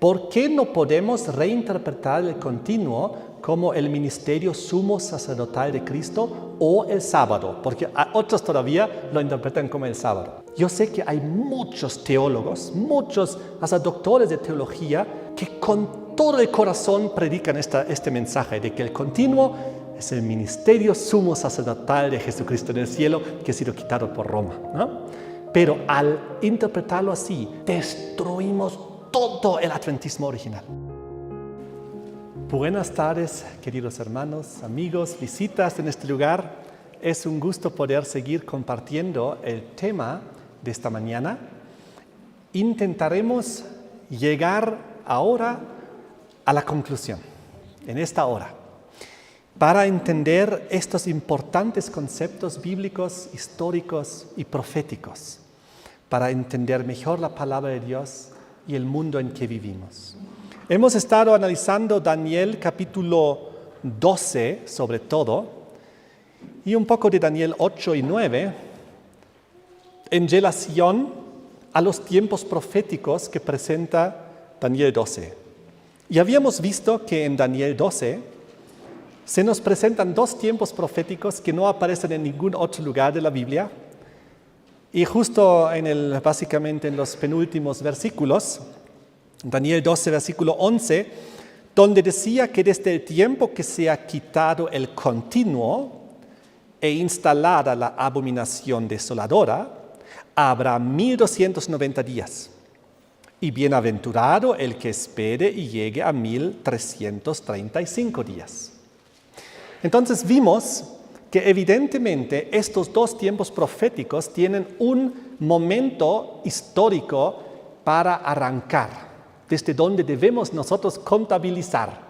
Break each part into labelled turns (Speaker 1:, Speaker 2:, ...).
Speaker 1: ¿por qué no podemos reinterpretar el continuo como el ministerio sumo sacerdotal de Cristo o el sábado? Porque otros todavía lo interpretan como el sábado. Yo sé que hay muchos teólogos, muchos hasta doctores de teología, que con todo el corazón predican este mensaje de que el continuo es el ministerio sumo sacerdotal de Jesucristo en el cielo, que ha sido quitado por Roma, ¿no? Pero al interpretarlo así, destruimos todo el adventismo original. Buenas tardes, queridos hermanos, amigos, visitas en este lugar. Es un gusto poder seguir compartiendo el tema de esta mañana. Intentaremos llegar ahora a la conclusión, en esta hora, para entender estos importantes conceptos bíblicos, históricos y proféticos, para entender mejor la palabra de Dios y el mundo en que vivimos. Hemos estado analizando Daniel capítulo 12 sobre todo, y un poco de Daniel 8 y 9, en relación a los tiempos proféticos que presenta Daniel 12. Y habíamos visto que en Daniel 12 se nos presentan dos tiempos proféticos que no aparecen en ningún otro lugar de la Biblia. Y justo básicamente en los penúltimos versículos, Daniel 12, versículo 11, donde decía que desde el tiempo que se ha quitado el continuo e instalada la abominación desoladora, habrá 1290 días. Y bienaventurado el que espere y llegue a 1335 días. Entonces vimos que evidentemente estos dos tiempos proféticos tienen un momento histórico para arrancar, desde donde debemos nosotros contabilizar.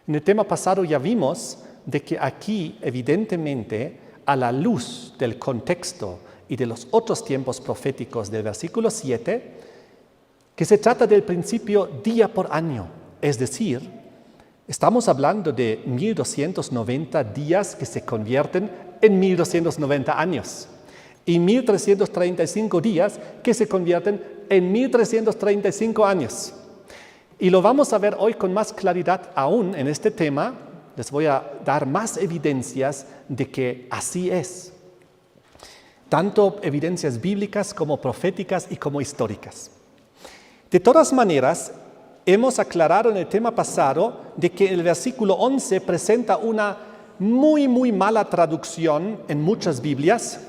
Speaker 1: En el tema pasado ya vimos de que aquí evidentemente a la luz del contexto y de los otros tiempos proféticos del versículo 7, que se trata del principio día por año, es decir, estamos hablando de 1290 días que se convierten en 1290 años y 1335 días que se convierten en 1335 años. Y lo vamos a ver hoy con más claridad aún en este tema. Les voy a dar más evidencias de que así es. Tanto evidencias bíblicas como proféticas y como históricas. De todas maneras, hemos aclarado en el tema pasado de que el versículo 11 presenta una muy mala traducción en muchas Biblias.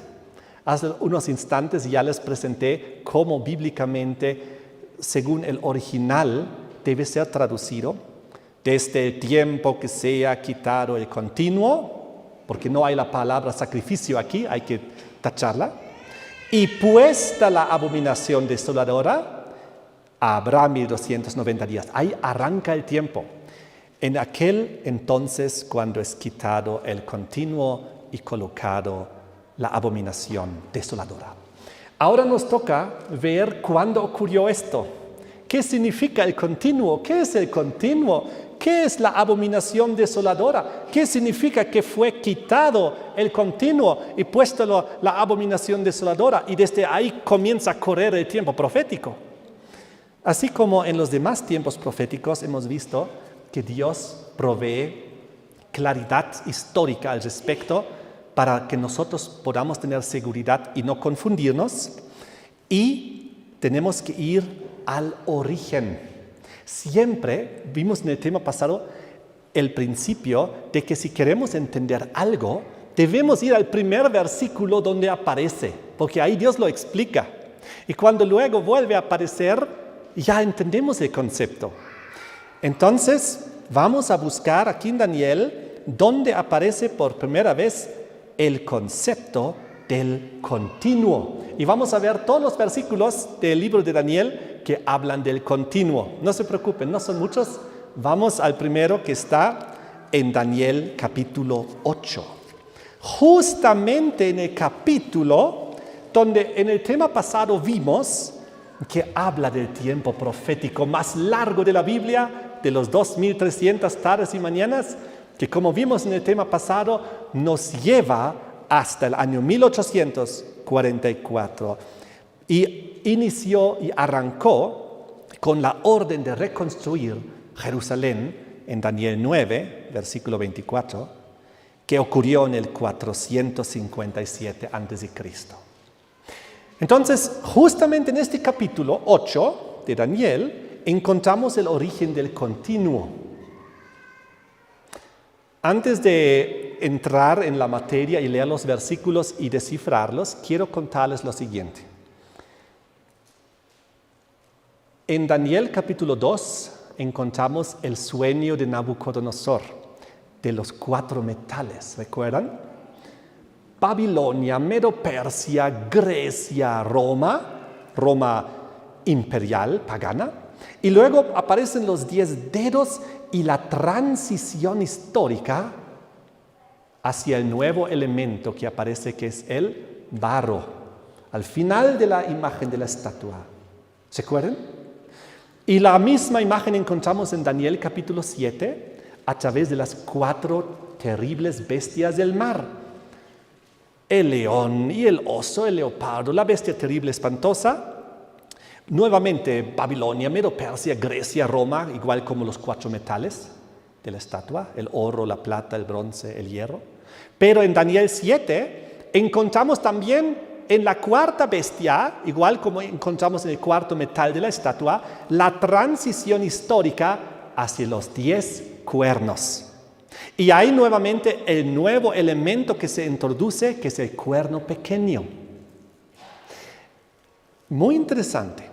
Speaker 1: Hace unos instantes ya les presenté cómo bíblicamente, según el original, debe ser traducido. Desde el tiempo que se ha quitado el continuo, porque no hay la palabra sacrificio aquí, hay que tacharla. Y puesta la abominación desoladora, habrá 1290 días. Ahí arranca el tiempo. En aquel entonces, cuando es quitado el continuo y colocado la abominación desoladora. Ahora nos toca ver cuándo ocurrió esto. ¿Qué significa el continuo? ¿Qué es el continuo? ¿Qué es la abominación desoladora? ¿Qué significa que fue quitado el continuo y puesto la abominación desoladora? Y desde ahí comienza a correr el tiempo profético. Así como en los demás tiempos proféticos hemos visto que Dios provee claridad histórica al respecto para que nosotros podamos tener seguridad y no confundirnos, y tenemos que ir al origen. Siempre vimos en el tema pasado el principio de que si queremos entender algo, debemos ir al primer versículo donde aparece, porque ahí Dios lo explica. Y cuando luego vuelve a aparecer, ya entendemos el concepto. Entonces, vamos a buscar aquí en Daniel donde aparece por primera vez el concepto del continuo. Y vamos a ver todos los versículos del libro de Daniel que hablan del continuo. No se preocupen, no son muchos. Vamos al primero que está en Daniel capítulo 8. Justamente en el capítulo donde en el tema pasado vimos que habla del tiempo profético más largo de la Biblia, de los 2300 tardes y mañanas, que como vimos en el tema pasado, nos lleva hasta el año 1844. Y inició y arrancó con la orden de reconstruir Jerusalén en Daniel 9, versículo 24, que ocurrió en el 457 a.C. Entonces, justamente en este capítulo 8 de Daniel, encontramos el origen del continuo. Antes de entrar en la materia y leer los versículos y descifrarlos, quiero contarles lo siguiente. En Daniel capítulo 2 encontramos el sueño de Nabucodonosor, de los 4 metales, ¿recuerdan? Babilonia, Medo-Persia, Grecia, Roma imperial, pagana, y luego aparecen los 10 dedos y la transición histórica hacia el nuevo elemento que aparece, que es el barro, al final de la imagen de la estatua. ¿Se acuerdan? Y la misma imagen encontramos en Daniel capítulo 7 a través de las 4 terribles bestias del mar. El león y el oso, el leopardo, la bestia terrible espantosa. Nuevamente Babilonia, Medo-Persia, Grecia, Roma, igual como los 4 metales de la estatua, el oro, la plata, el bronce, el hierro. Pero en Daniel 7 encontramos también en la 4ª bestia, igual como encontramos en el 4º metal de la estatua, la transición histórica hacia los 10 cuernos. Y hay nuevamente el nuevo elemento que se introduce, que es el cuerno pequeño. Muy interesante.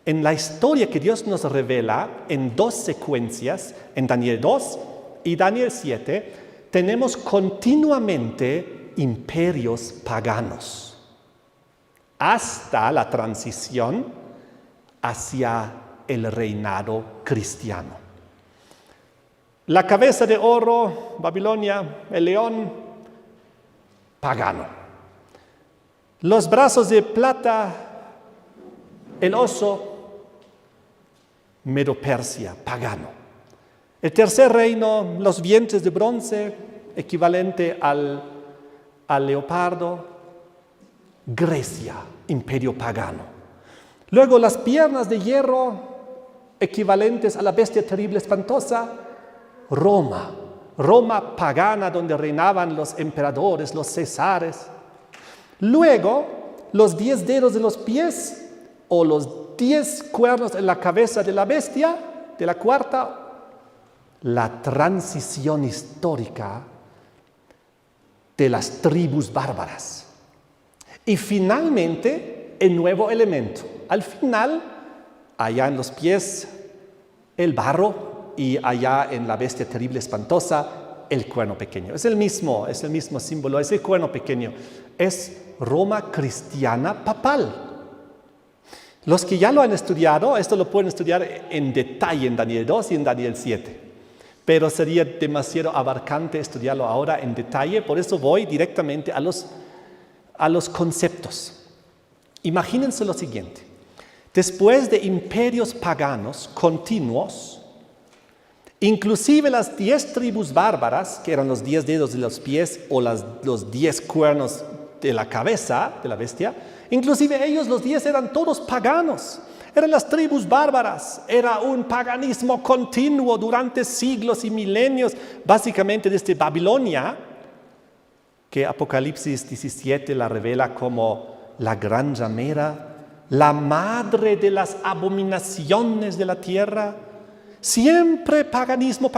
Speaker 1: En la historia que Dios nos revela en 2 secuencias, en Daniel 2 y Daniel 7, tenemos continuamente imperios paganos, hasta la transición hacia el reinado cristiano. La cabeza de oro, Babilonia, el león, pagano. Los brazos de plata, el oso, Medo-Persia, pagano. El tercer reino, los vientres de bronce, equivalente al leopardo, Grecia, imperio pagano. Luego las piernas de hierro, equivalentes a la bestia terrible espantosa, Roma pagana, donde reinaban los emperadores, los cesares. Luego, los 10 dedos de los pies o los 10 cuernos en la cabeza de la bestia, de la 4ª, la transición histórica de las tribus bárbaras. Y finalmente, el nuevo elemento. Al final, allá en los pies, el barro, y allá en la bestia terrible espantosa, el cuerno pequeño. Es el mismo símbolo, es el cuerno pequeño. Es Roma cristiana papal. Los que ya lo han estudiado, esto lo pueden estudiar en detalle en Daniel 2 y en Daniel 7. Pero sería demasiado abarcante estudiarlo ahora en detalle, por eso voy directamente a los conceptos. Imagínense lo siguiente. Después de imperios paganos continuos, inclusive las 10 tribus bárbaras, que eran los 10 dedos de los pies o los 10 cuernos de la cabeza de la bestia, inclusive ellos, los 10, eran todos paganos. Eran las tribus bárbaras. Era un paganismo continuo durante siglos y milenios, básicamente desde Babilonia, que Apocalipsis 17 la revela como la gran ramera, la madre de las abominaciones de la tierra. Siempre paganismo,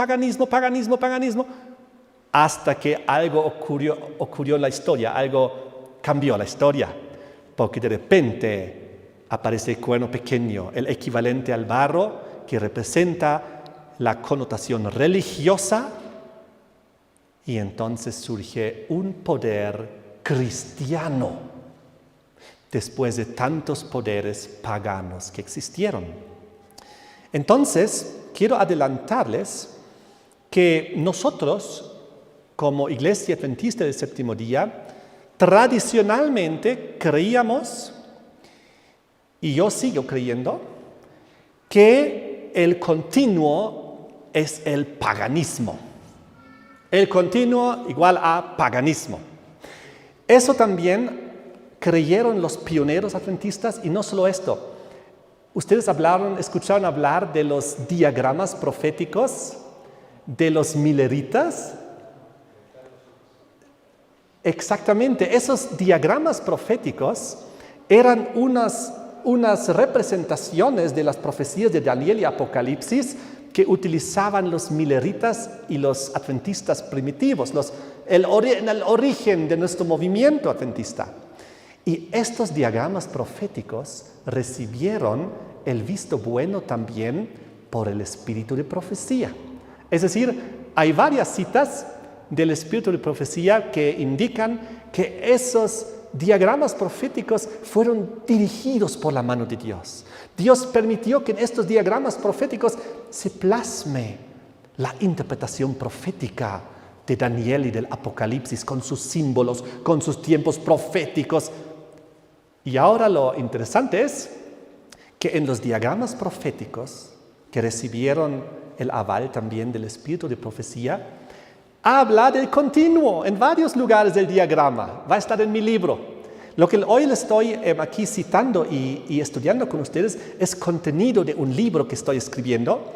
Speaker 1: hasta que algo ocurrió en la historia, algo cambió la historia, porque de repente aparece el cuerno pequeño, el equivalente al barro, que representa la connotación religiosa, y entonces surge un poder cristiano, después de tantos poderes paganos que existieron. Entonces, quiero adelantarles que nosotros, como Iglesia Adventista del Séptimo Día, tradicionalmente creíamos, y yo sigo creyendo, que el continuo es el paganismo. El continuo igual a paganismo. Eso también creyeron los pioneros adventistas, y no solo esto. ¿Ustedes escucharon hablar de los diagramas proféticos de los mileritas? Exactamente, esos diagramas proféticos eran unas representaciones de las profecías de Daniel y Apocalipsis que utilizaban los mileritas y los adventistas primitivos, el origen de nuestro movimiento adventista. Y estos diagramas proféticos recibieron el visto bueno también por el espíritu de profecía. Es decir, hay varias citas del espíritu de profecía que indican que esos diagramas proféticos fueron dirigidos por la mano de Dios. Dios permitió que en estos diagramas proféticos se plasme la interpretación profética de Daniel y del Apocalipsis con sus símbolos, con sus tiempos proféticos. Y ahora lo interesante es que en los diagramas proféticos que recibieron el aval también del espíritu de profecía, habla del continuo en varios lugares del diagrama. Va a estar en mi libro. Lo que hoy les estoy aquí citando y estudiando con ustedes es contenido de un libro que estoy escribiendo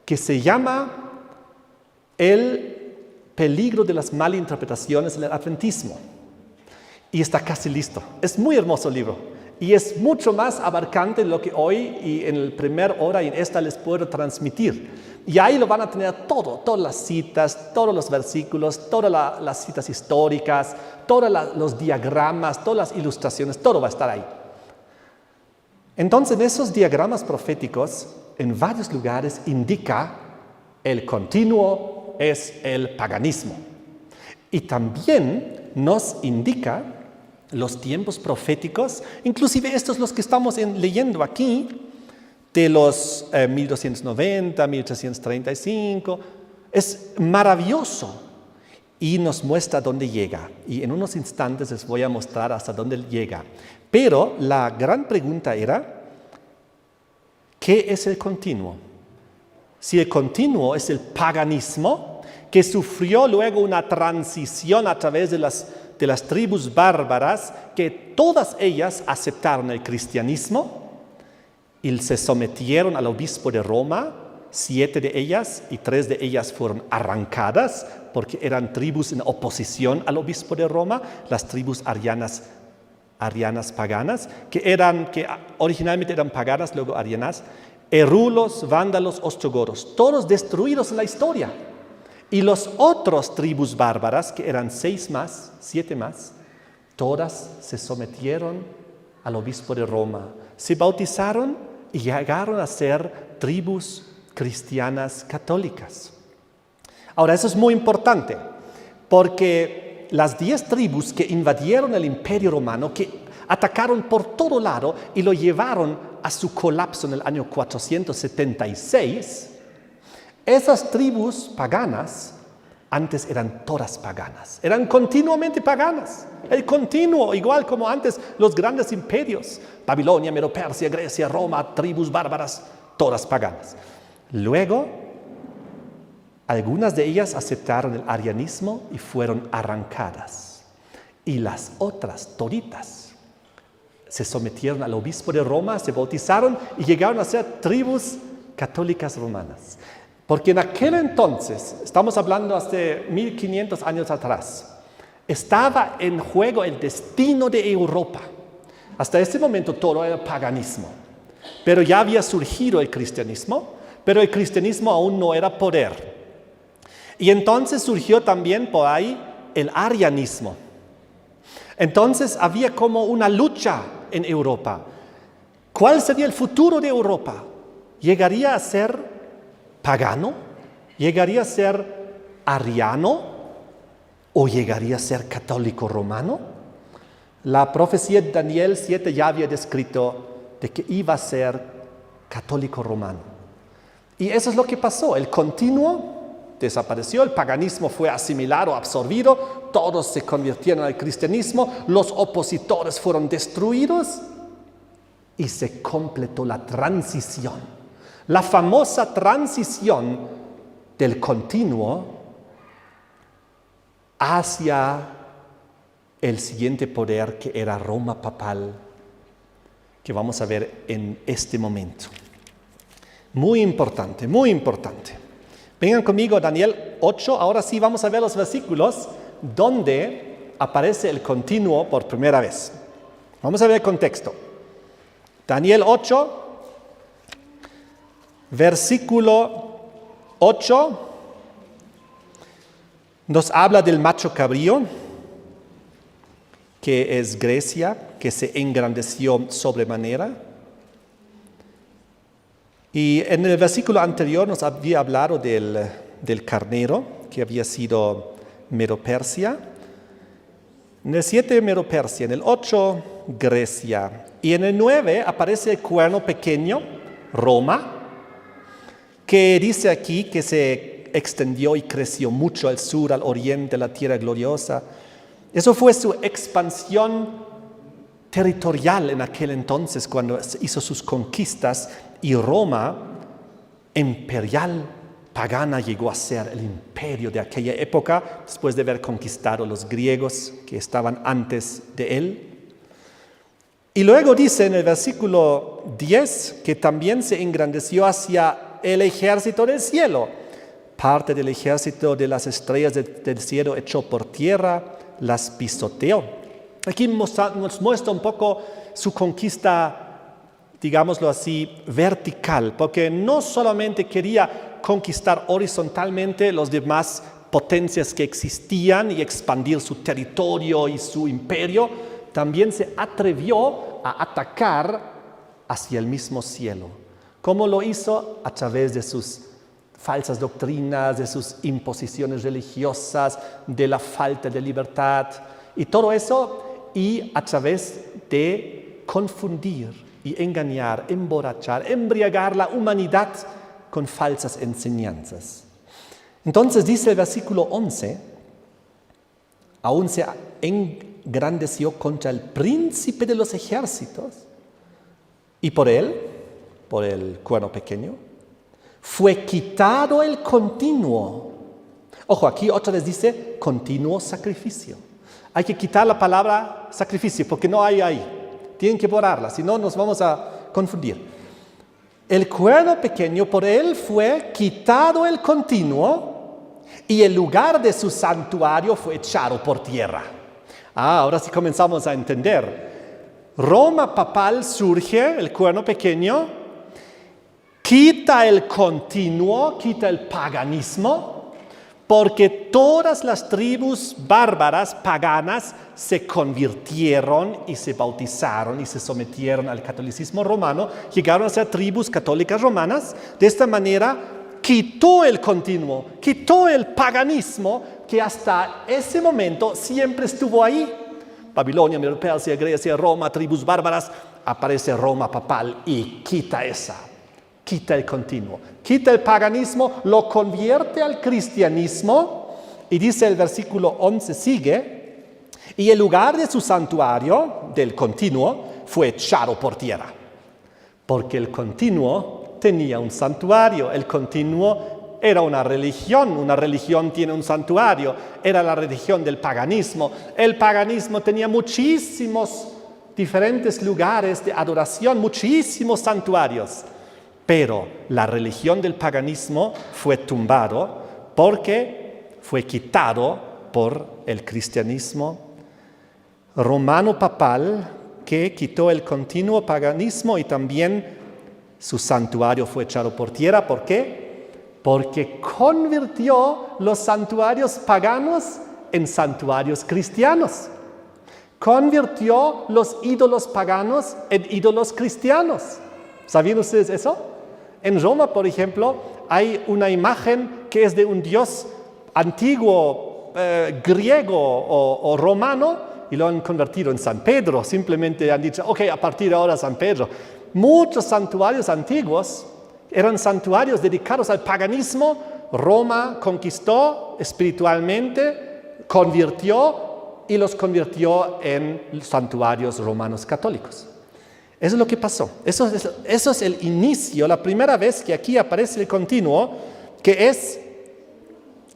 Speaker 1: que se llama El peligro de las malinterpretaciones en el adventismo. Y está casi listo. Es muy hermoso libro. Y es mucho más abarcante de lo que hoy y en la primera hora y en esta les puedo transmitir. Y ahí lo van a tener todo, todas las citas, todos los versículos, todas las citas históricas, todos los diagramas, todas las ilustraciones, todo va a estar ahí. Entonces, en esos diagramas proféticos, en varios lugares indica el continuo es el paganismo. Y también nos indica los tiempos proféticos, inclusive estos los que estamos leyendo aquí, de los 1290, 1335, es maravilloso y nos muestra dónde llega. Y en unos instantes les voy a mostrar hasta dónde llega. Pero la gran pregunta era, ¿qué es el continuo? Si el continuo es el paganismo, que sufrió luego una transición a través de las tribus bárbaras, que todas ellas aceptaron el cristianismo y se sometieron al obispo de Roma, 7 de ellas, y 3 de ellas fueron arrancadas porque eran tribus en oposición al obispo de Roma, las tribus arianas paganas, que originalmente eran paganas, luego arianas, erulos, vándalos, ostrogodos, todos destruidos en la historia. Y los otros tribus bárbaras, que eran 7 más, todas se sometieron al obispo de Roma, se bautizaron y llegaron a ser tribus cristianas católicas. Ahora, eso es muy importante, porque las 10 tribus que invadieron el Imperio Romano, que atacaron por todo lado y lo llevaron a su colapso en el año 476, esas tribus paganas antes eran todas paganas, eran continuamente paganas. El continuo, igual como antes los grandes imperios, Babilonia, Medo-Persia, Grecia, Roma, tribus bárbaras, todas paganas. Luego, algunas de ellas aceptaron el arianismo y fueron arrancadas. Y las otras, toditas, se sometieron al obispo de Roma, se bautizaron y llegaron a ser tribus católicas romanas. Porque en aquel entonces, estamos hablando hace 1500 años atrás, estaba en juego el destino de Europa. Hasta ese momento todo era paganismo. Pero ya había surgido el cristianismo, pero el cristianismo aún no era poder. Y entonces surgió también por ahí el arianismo. Entonces había como una lucha en Europa. ¿Cuál sería el futuro de Europa? ¿Llegaría a ser pagano? ¿Llegaría a ser ariano? ¿O llegaría a ser católico romano? La profecía de Daniel 7 ya había descrito de que iba a ser católico romano. Y eso es lo que pasó. El continuo desapareció, el paganismo fue asimilado, absorbido, todos se convirtieron al cristianismo, los opositores fueron destruidos y se completó la transición. La famosa transición del continuo hacia el siguiente poder, que era Roma papal, que vamos a ver en este momento. Muy importante, muy importante. Vengan conmigo a Daniel 8, ahora sí vamos a ver los versículos donde aparece el continuo por primera vez. Vamos a ver el contexto. Daniel 8, versículo 8, nos habla del macho cabrío, que es Grecia, que se engrandeció sobremanera. Y en el versículo anterior nos había hablado del carnero, que había sido Medo-Persia. En el 7, Medo-Persia. En el 8, Grecia. Y en el 9 aparece el cuerno pequeño, Roma, que dice aquí que se extendió y creció mucho al sur, al oriente, la tierra gloriosa. Eso fue su expansión territorial en aquel entonces, cuando hizo sus conquistas, y Roma, imperial, pagana, llegó a ser el imperio de aquella época, después de haber conquistado a los griegos que estaban antes de él. Y luego dice en el versículo 10 que también se engrandeció hacia el ejército del cielo. Parte del ejército de las estrellas del cielo echó por tierra, las pisoteó. Aquí nos muestra un poco su conquista, digámoslo así, vertical, porque no solamente quería conquistar horizontalmente las demás potencias que existían y expandir su territorio y su imperio, también se atrevió a atacar hacia el mismo cielo. ¿Cómo lo hizo? A través de sus falsas doctrinas, de sus imposiciones religiosas, de la falta de libertad y todo eso, y a través de confundir y engañar, emborrachar, embriagar la humanidad con falsas enseñanzas. Entonces dice el versículo 11, aún se engrandeció contra el príncipe de los ejércitos, y por el cuerno pequeño, fue quitado el continuo. Ojo, aquí otra vez dice continuo sacrificio. Hay que quitar la palabra sacrificio porque no hay ahí. Tienen que borrarla, si no nos vamos a confundir. El cuerno pequeño, por él fue quitado el continuo y el lugar de su santuario fue echado por tierra. Ahora sí comenzamos a entender. Roma papal surge, el cuerno pequeño, quita el continuo, quita el paganismo, porque todas las tribus bárbaras, paganas, se convirtieron y se bautizaron y se sometieron al catolicismo romano, llegaron a ser tribus católicas romanas. De esta manera quitó el continuo, quitó el paganismo que hasta ese momento siempre estuvo ahí. Babilonia, Medo-Persia, Grecia, Roma, tribus bárbaras, aparece Roma papal y quita el continuo, quita el paganismo, lo convierte al cristianismo, y dice el versículo 11, sigue, y el lugar de su santuario, del continuo, fue echado por tierra, porque el continuo tenía un santuario, el continuo era una religión tiene un santuario, era la religión del paganismo. El paganismo tenía muchísimos diferentes lugares de adoración, muchísimos santuarios. Pero la religión del paganismo fue tumbado porque fue quitado por el cristianismo romano papal, que quitó el continuo paganismo y también su santuario fue echado por tierra. ¿Por qué? Porque convirtió los santuarios paganos en santuarios cristianos. Convirtió los ídolos paganos en ídolos cristianos. ¿Sabían ustedes eso? En Roma, por ejemplo, hay una imagen que es de un dios antiguo, griego o romano, y lo han convertido en San Pedro. Simplemente han dicho, ok, a partir de ahora San Pedro. Muchos santuarios antiguos eran santuarios dedicados al paganismo. Roma conquistó espiritualmente, convirtió y los convirtió en santuarios romanos católicos. Eso es lo que pasó. Eso es el inicio, la primera vez que aquí aparece el continuo, que es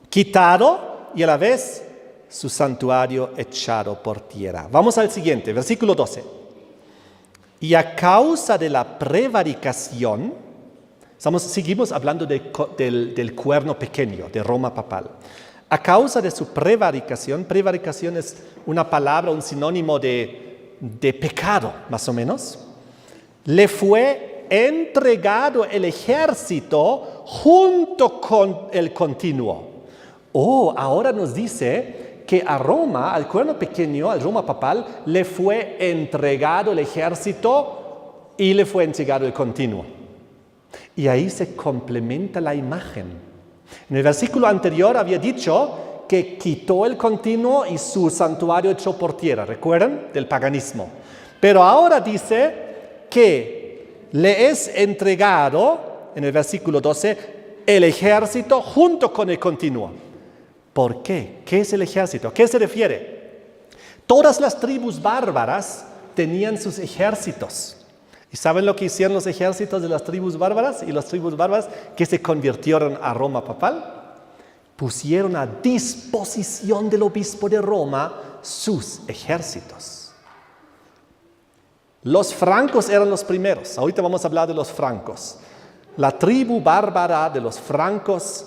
Speaker 1: quitado y a la vez su santuario echado por tierra. Vamos al siguiente, versículo 12. Y a causa de la prevaricación, seguimos hablando del cuerno pequeño, de Roma papal. A causa de su prevaricación es una palabra, un sinónimo de pecado, más o menos, le fue entregado el ejército junto con el continuo. Ahora nos dice que a Roma, al cuerno pequeño, al Roma papal, le fue entregado el ejército y le fue entregado el continuo. Y ahí se complementa la imagen. En el versículo anterior había dicho que quitó el continuo y su santuario echó por tierra, ¿recuerdan? Del paganismo. Pero ahora dice que le es entregado, en el versículo 12, el ejército junto con el continuo. ¿Por qué? ¿Qué es el ejército? ¿A qué se refiere? Todas las tribus bárbaras tenían sus ejércitos. ¿Y saben lo que hicieron los ejércitos de las tribus bárbaras? Y las tribus bárbaras que se convirtieron a Roma papal, pusieron a disposición del obispo de Roma sus ejércitos. Los francos eran los primeros. Ahorita vamos a hablar de los francos. La tribu bárbara de los francos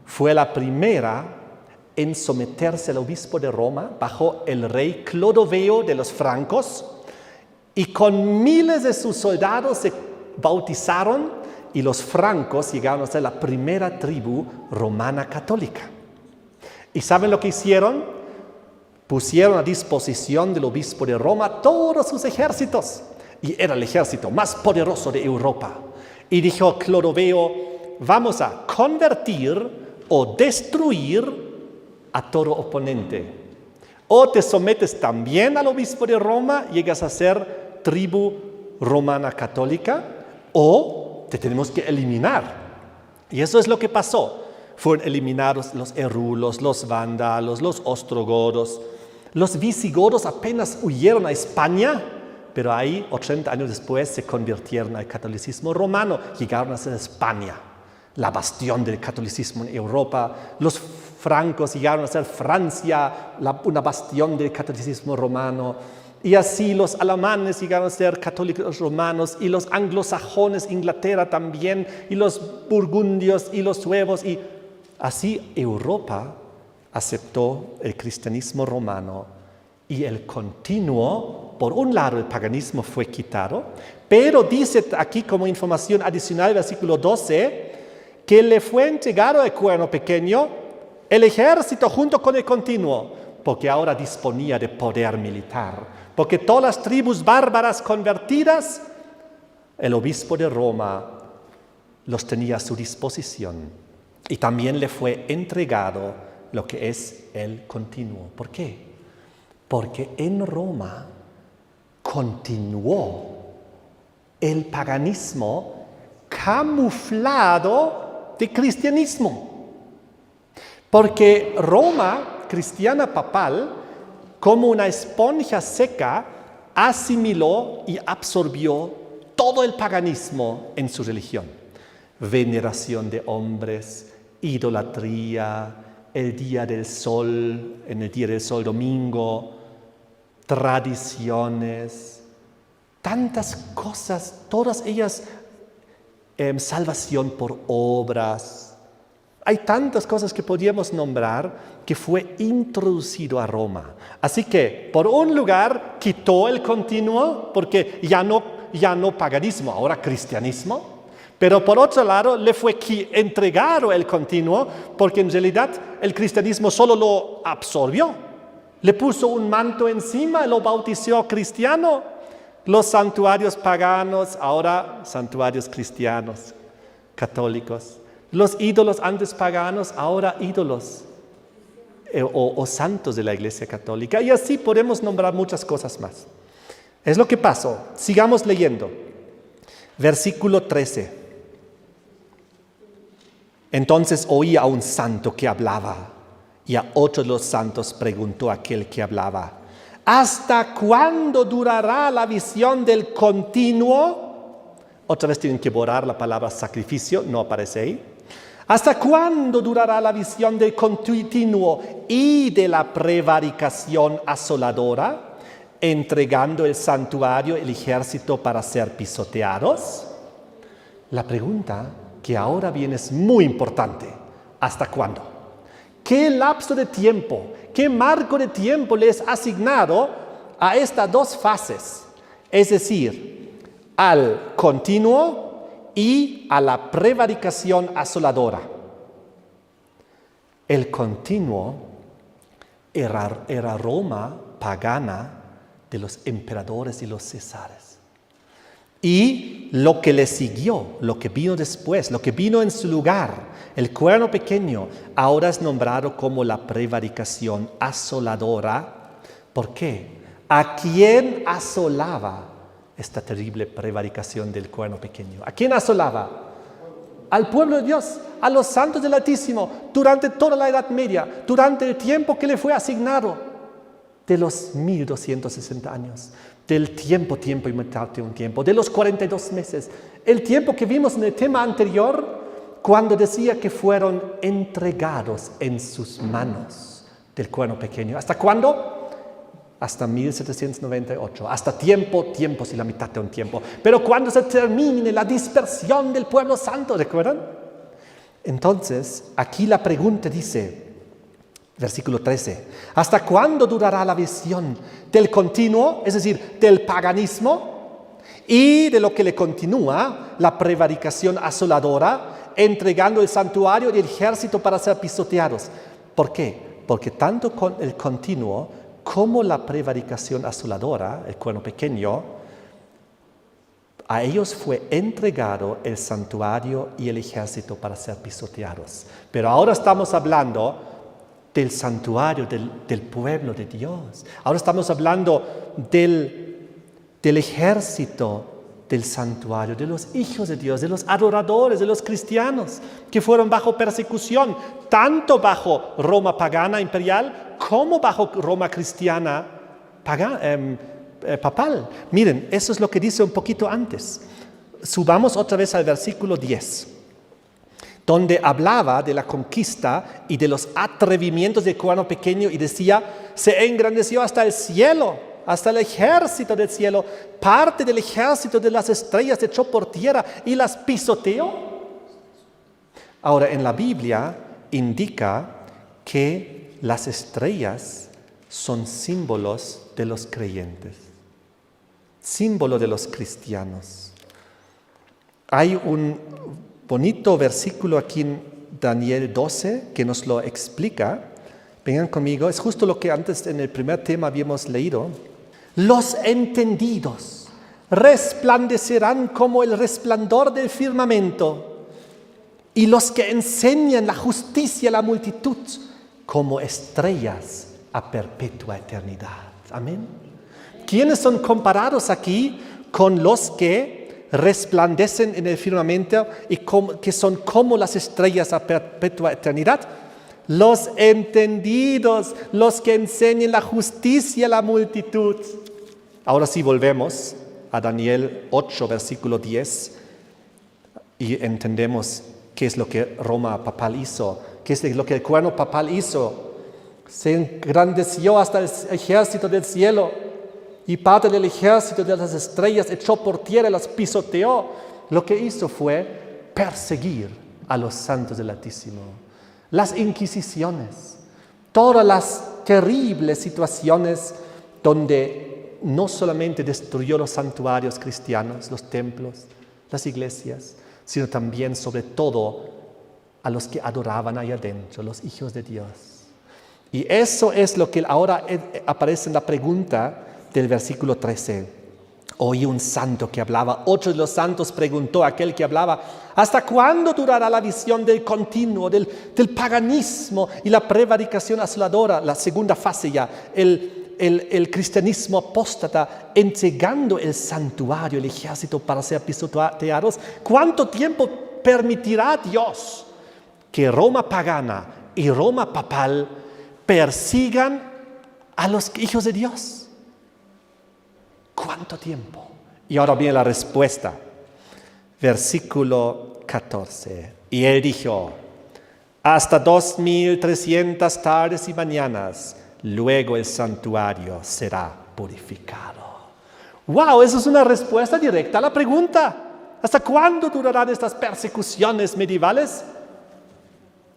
Speaker 1: fue la primera en someterse al obispo de Roma bajo el rey Clodoveo de los francos. Y con miles de sus soldados se bautizaron y los francos llegaron a ser la primera tribu romana católica. ¿Y saben lo que hicieron? Pusieron a disposición del obispo de Roma todos sus ejércitos. Y era el ejército más poderoso de Europa. Y dijo Clodoveo, vamos a convertir o destruir a todo oponente. O te sometes también al obispo de Roma, llegas a ser tribu romana católica, o te tenemos que eliminar. Y eso es lo que pasó. Fueron eliminados los herulos, los vándalos, los ostrogodos. Los visigodos apenas huyeron a España, pero ahí, 80 años después, se convirtieron al catolicismo romano. Llegaron a ser España, la bastión del catolicismo en Europa. Los francos llegaron a ser Francia, una bastión del catolicismo romano. Y así los alemanes llegaron a ser católicos romanos, y los anglosajones, Inglaterra también, y los burgundios, y los suevos. Y así Europa aceptó el cristianismo romano. Y el continuo, por un lado el paganismo fue quitado, pero dice aquí como información adicional, versículo 12, que le fue entregado al cuerno pequeño el ejército junto con el continuo, porque ahora disponía de poder militar. Porque todas las tribus bárbaras convertidas, el obispo de Roma los tenía a su disposición. Y también le fue entregado lo que es el continuo. ¿Por qué? Porque en Roma continuó el paganismo camuflado de cristianismo. Porque Roma, cristiana papal, como una esponja seca, asimiló y absorbió todo el paganismo en su religión. Veneración de hombres, idolatría, el día del sol, en el día del sol domingo, tradiciones, tantas cosas, todas ellas salvación por obras. Hay tantas cosas que podríamos nombrar que fue introducido a Roma. Así que, por un lugar, quitó el continuo, porque ya no paganismo, ahora cristianismo. Pero por otro lado, le fue entregado el continuo, porque en realidad el cristianismo solo lo absorbió. Le puso un manto encima, lo bautizó cristiano. Los santuarios paganos, ahora santuarios cristianos, católicos. Los ídolos antes paganos, ahora ídolos o santos de la Iglesia Católica. Y así podemos nombrar muchas cosas más. Es lo que pasó. Sigamos leyendo. Versículo 13. Entonces oí a un santo que hablaba, y a otro de los santos preguntó a aquel que hablaba: ¿hasta cuándo durará la visión del continuo? Otra vez tienen que borrar la palabra sacrificio, no aparece ahí. ¿Hasta cuándo durará la visión del continuo y de la prevaricación asoladora? entregando el santuario, el ejército para ser pisoteados? La pregunta que ahora viene es muy importante. ¿Hasta cuándo? ¿Qué lapso de tiempo, qué marco de tiempo le es asignado a estas dos fases? Es decir, al continuo y a la prevaricación asoladora. El continuo era Roma pagana de los emperadores y los cesares. Y lo que le siguió, lo que vino después, lo que vino en su lugar, el cuerno pequeño, ahora es nombrado como la prevaricación asoladora. ¿Por qué? ¿A quién asolaba esta terrible prevaricación del cuerno pequeño? ¿A quién asolaba? Al pueblo de Dios, a los santos del Altísimo, durante toda la Edad Media, durante el tiempo que le fue asignado, de los 1260 años. Del tiempo y mitad de un tiempo, de los 42 meses, el tiempo que vimos en el tema anterior, cuando decía que fueron entregados en sus manos del cuerno pequeño. ¿Hasta cuándo? Hasta 1798, hasta tiempos y la mitad de un tiempo. Pero cuando se termine la dispersión del pueblo santo, ¿recuerdan? Entonces, aquí la pregunta dice, versículo 13, ¿hasta cuándo durará la visión del continuo, es decir, del paganismo, y de lo que le continúa, la prevaricación asoladora, entregando el santuario y el ejército para ser pisoteados? ¿Por qué? Porque tanto con el continuo como la prevaricación asoladora, el cuerno pequeño, a ellos fue entregado el santuario y el ejército para ser pisoteados. Pero ahora estamos hablando del santuario, del pueblo de Dios. Ahora estamos hablando del ejército del santuario, de los hijos de Dios, de los adoradores, de los cristianos que fueron bajo persecución, tanto bajo Roma pagana imperial como bajo Roma cristiana papal. Miren, eso es lo que dice un poquito antes. Subamos otra vez al versículo 10. Donde hablaba de la conquista y de los atrevimientos del cuerno pequeño y decía, se engrandeció hasta el cielo, hasta el ejército del cielo, parte del ejército de las estrellas se echó por tierra y las pisoteó. Ahora, en la Biblia indica que las estrellas son símbolos de los creyentes, símbolo de los cristianos. Hay un bonito versículo aquí en Daniel 12 que nos lo explica. Vengan conmigo, es justo lo que antes en el primer tema habíamos leído. Los entendidos resplandecerán como el resplandor del firmamento, y los que enseñan la justicia a la multitud como estrellas a perpetua eternidad. Amén. ¿Quiénes son comparados aquí con los que resplandecen en el firmamento y que son como las estrellas a perpetua eternidad? Los entendidos, los que enseñan la justicia a la multitud. Ahora sí volvemos a Daniel 8, versículo 10, y entendemos qué es lo que Roma papal hizo, qué es lo que el cuerno papal hizo. Se engrandeció hasta el ejército del cielo, y parte del ejército de las estrellas echó por tierra y las pisoteó. Lo que hizo fue perseguir a los santos del Altísimo. Las inquisiciones, todas las terribles situaciones donde no solamente destruyó los santuarios cristianos, los templos, las iglesias, sino también, sobre todo, a los que adoraban ahí adentro, los hijos de Dios. Y eso es lo que ahora aparece en la pregunta del versículo 13. Oí un santo que hablaba, otro de los santos preguntó a aquel que hablaba, ¿hasta cuándo durará la visión del continuo, del paganismo y la prevaricación asoladora? La segunda fase ya, el cristianismo apóstata entregando el santuario, el ejército para ser pisoteados. ¿Cuánto tiempo permitirá Dios que Roma pagana y Roma papal persigan a los hijos de Dios? ¿Cuánto tiempo? Y ahora viene la respuesta. Versículo 14. Y él dijo, hasta 2300 tardes y mañanas, luego el santuario será purificado. ¡Wow! Eso es una respuesta directa a la pregunta. ¿Hasta cuándo durarán estas persecuciones medievales?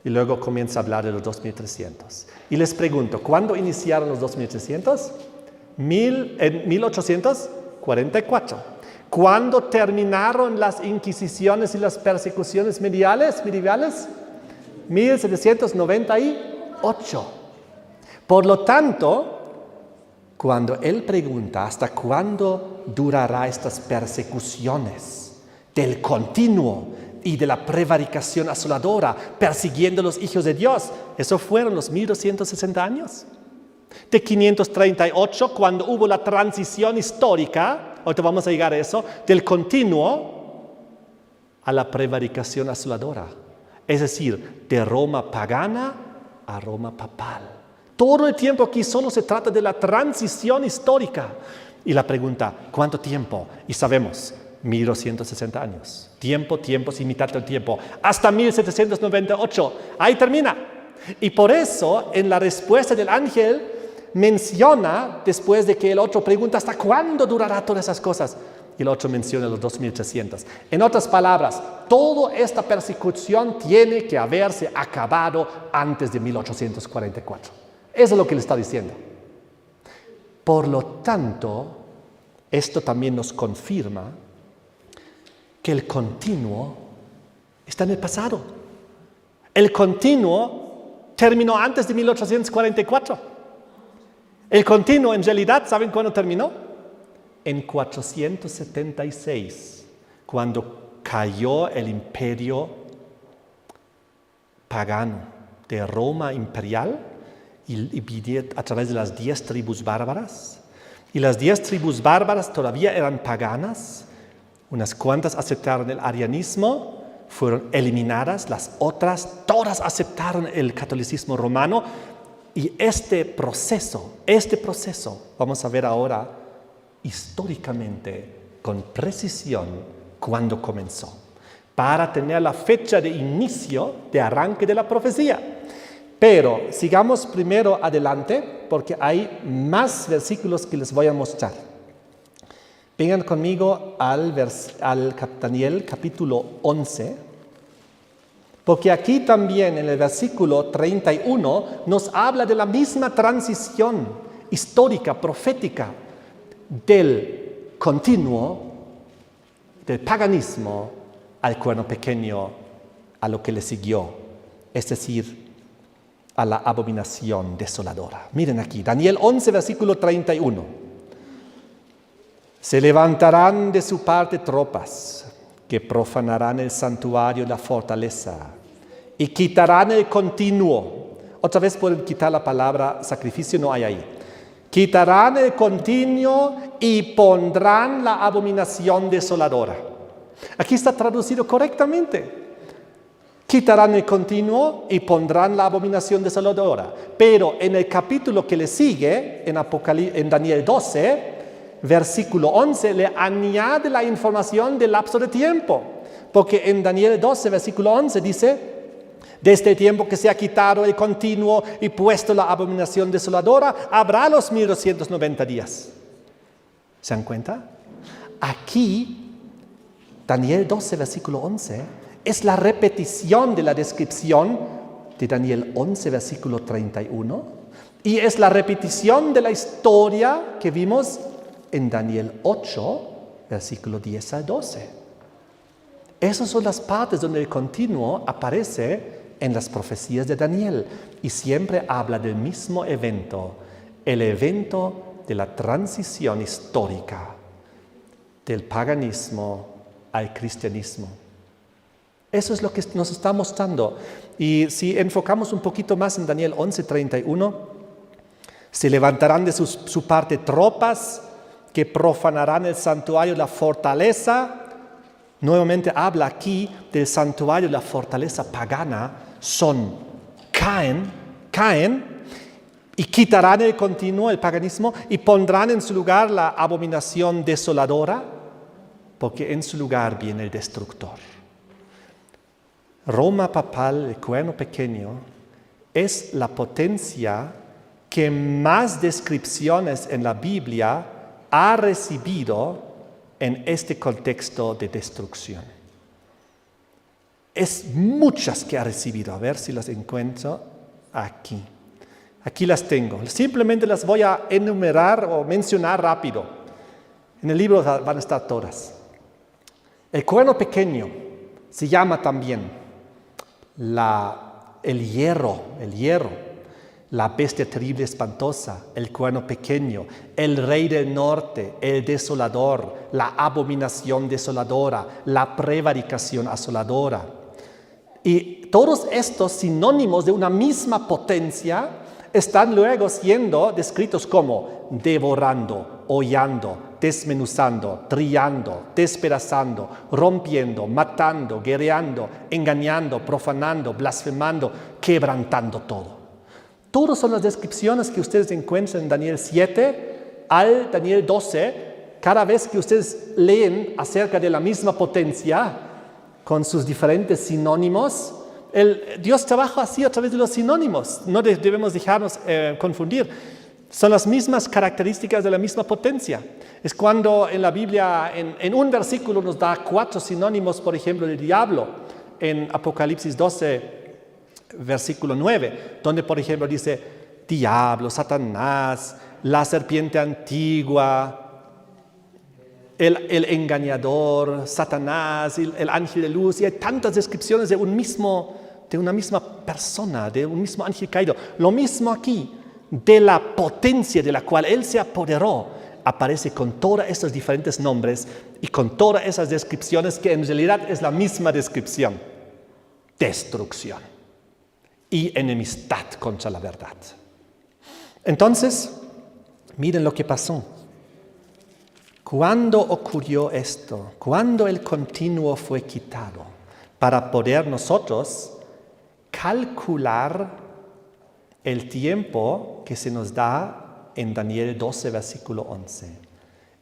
Speaker 1: Y luego comienza a hablar de los 2300. Y les pregunto, ¿cuándo iniciaron los 2300? En 1844. ¿Cuándo terminaron las inquisiciones y las persecuciones medievales? 1798. Por lo tanto, cuando él pregunta hasta cuándo durará estas persecuciones del continuo y de la prevaricación asoladora, persiguiendo a los hijos de Dios, eso fueron los 1260 años. De 538, cuando hubo la transición histórica, ahorita vamos a llegar a eso, del continuo a la prevaricación asoladora. Es decir, de Roma pagana a Roma papal. Todo el tiempo aquí solo se trata de la transición histórica. Y la pregunta, ¿cuánto tiempo? Y sabemos, 1260 años. Tiempo sin mitad del tiempo. Hasta 1798. Ahí termina. Y por eso, en la respuesta del ángel, menciona, después de que el otro pregunta, ¿hasta cuándo durará todas esas cosas? Y el otro menciona los 2300. En otras palabras, toda esta persecución tiene que haberse acabado antes de 1844. Eso es lo que le está diciendo. Por lo tanto, esto también nos confirma que el continuo está en el pasado. El continuo terminó antes de 1844. El continuo, en realidad, ¿saben cuándo terminó? En 476, cuando cayó el imperio pagano de Roma imperial y a través de las 10 tribus bárbaras. Y las 10 tribus bárbaras todavía eran paganas. Unas cuantas aceptaron el arianismo, fueron eliminadas. Las otras, todas aceptaron el catolicismo romano. Y este proceso, vamos a ver ahora históricamente, con precisión, cuándo comenzó, para tener la fecha de inicio, de arranque de la profecía. Pero sigamos primero adelante, porque hay más versículos que les voy a mostrar. Vengan conmigo al Daniel capítulo 11, porque aquí también en el versículo 31 nos habla de la misma transición histórica, profética, del continuo, del paganismo al cuerno pequeño, a lo que le siguió, es decir, a la abominación desoladora. Miren aquí, Daniel 11, versículo 31. Se levantarán de su parte tropas que profanarán el santuario y la fortaleza y quitarán el continuo. Otra vez pueden quitar la palabra sacrificio, no hay ahí. Quitarán el continuo y pondrán la abominación desoladora. Aquí está traducido correctamente. Quitarán el continuo y pondrán la abominación desoladora. Pero en el capítulo que le sigue, en Daniel 12, versículo 11, le añade la información del lapso de tiempo. Porque en Daniel 12, versículo 11 dice, desde el tiempo que se ha quitado el continuo y puesto la abominación desoladora, habrá los 1290 días. ¿Se dan cuenta? Aquí, Daniel 12, versículo 11, es la repetición de la descripción de Daniel 11, versículo 31, y es la repetición de la historia que vimos en Daniel 8, versículo 10 al 12. Esas son las partes donde el continuo aparece en las profecías de Daniel y siempre habla del mismo evento, el evento de la transición histórica del paganismo al cristianismo. Eso es lo que nos está mostrando. Y si enfocamos un poquito más en Daniel 11:31, se levantarán de su parte tropas que profanarán el santuario y la fortaleza. Nuevamente habla aquí del santuario y la fortaleza pagana. Caen y quitarán el continuo, el paganismo, y pondrán en su lugar la abominación desoladora, porque en su lugar viene el destructor. Roma papal, el cuerno pequeño, es la potencia que más descripciones en la Biblia ha recibido en este contexto de destrucción. Es muchas que ha recibido. A ver si las encuentro aquí. Aquí las tengo. Simplemente las voy a enumerar o mencionar rápido. En el libro van a estar todas. El cuerno pequeño se llama también el hierro, la bestia terrible espantosa, el cuerno pequeño, el rey del norte, el desolador, la abominación desoladora, la prevaricación asoladora. Y todos estos sinónimos de una misma potencia están luego siendo descritos como devorando, hollando, desmenuzando, trillando, despedazando, rompiendo, matando, guerreando, engañando, profanando, blasfemando, quebrantando todo. Todas son las descripciones que ustedes encuentran en Daniel 7 al Daniel 12. Cada vez que ustedes leen acerca de la misma potencia, con sus diferentes sinónimos, Dios trabaja así a través de los sinónimos. No debemos dejarnos confundir. Son las mismas características de la misma potencia. Es cuando en la Biblia, en un versículo nos da 4 sinónimos, por ejemplo, del diablo, en Apocalipsis 12, versículo 9, donde, por ejemplo, dice diablo, Satanás, la serpiente antigua, el engañador, Satanás, el ángel de luz, y hay tantas descripciones de una misma persona, de un mismo ángel caído. Lo mismo aquí, de la potencia de la cual él se apoderó, aparece con todos esos diferentes nombres y con todas esas descripciones que en realidad es la misma descripción: destrucción y enemistad contra la verdad. Entonces, miren lo que pasó. ¿Cuándo ocurrió esto? ¿Cuándo el continuo fue quitado? Para poder nosotros calcular el tiempo que se nos da en Daniel 12, versículo 11.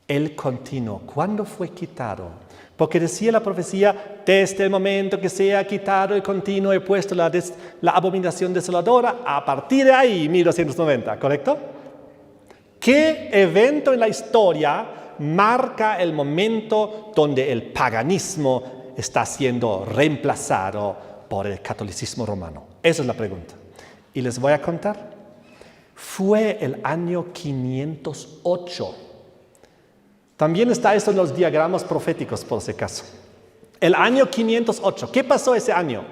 Speaker 1: El continuo. ¿Cuándo fue quitado? Porque decía la profecía, desde el momento que sea quitado el continuo he puesto la abominación desoladora, a partir de ahí, 1290, ¿correcto? ¿Qué evento en la historia marca el momento donde el paganismo está siendo reemplazado por el catolicismo romano? Esa es la pregunta. Y les voy a contar. Fue el año 508. También está esto en los diagramas proféticos, por si acaso. El año 508. ¿Qué pasó ese año?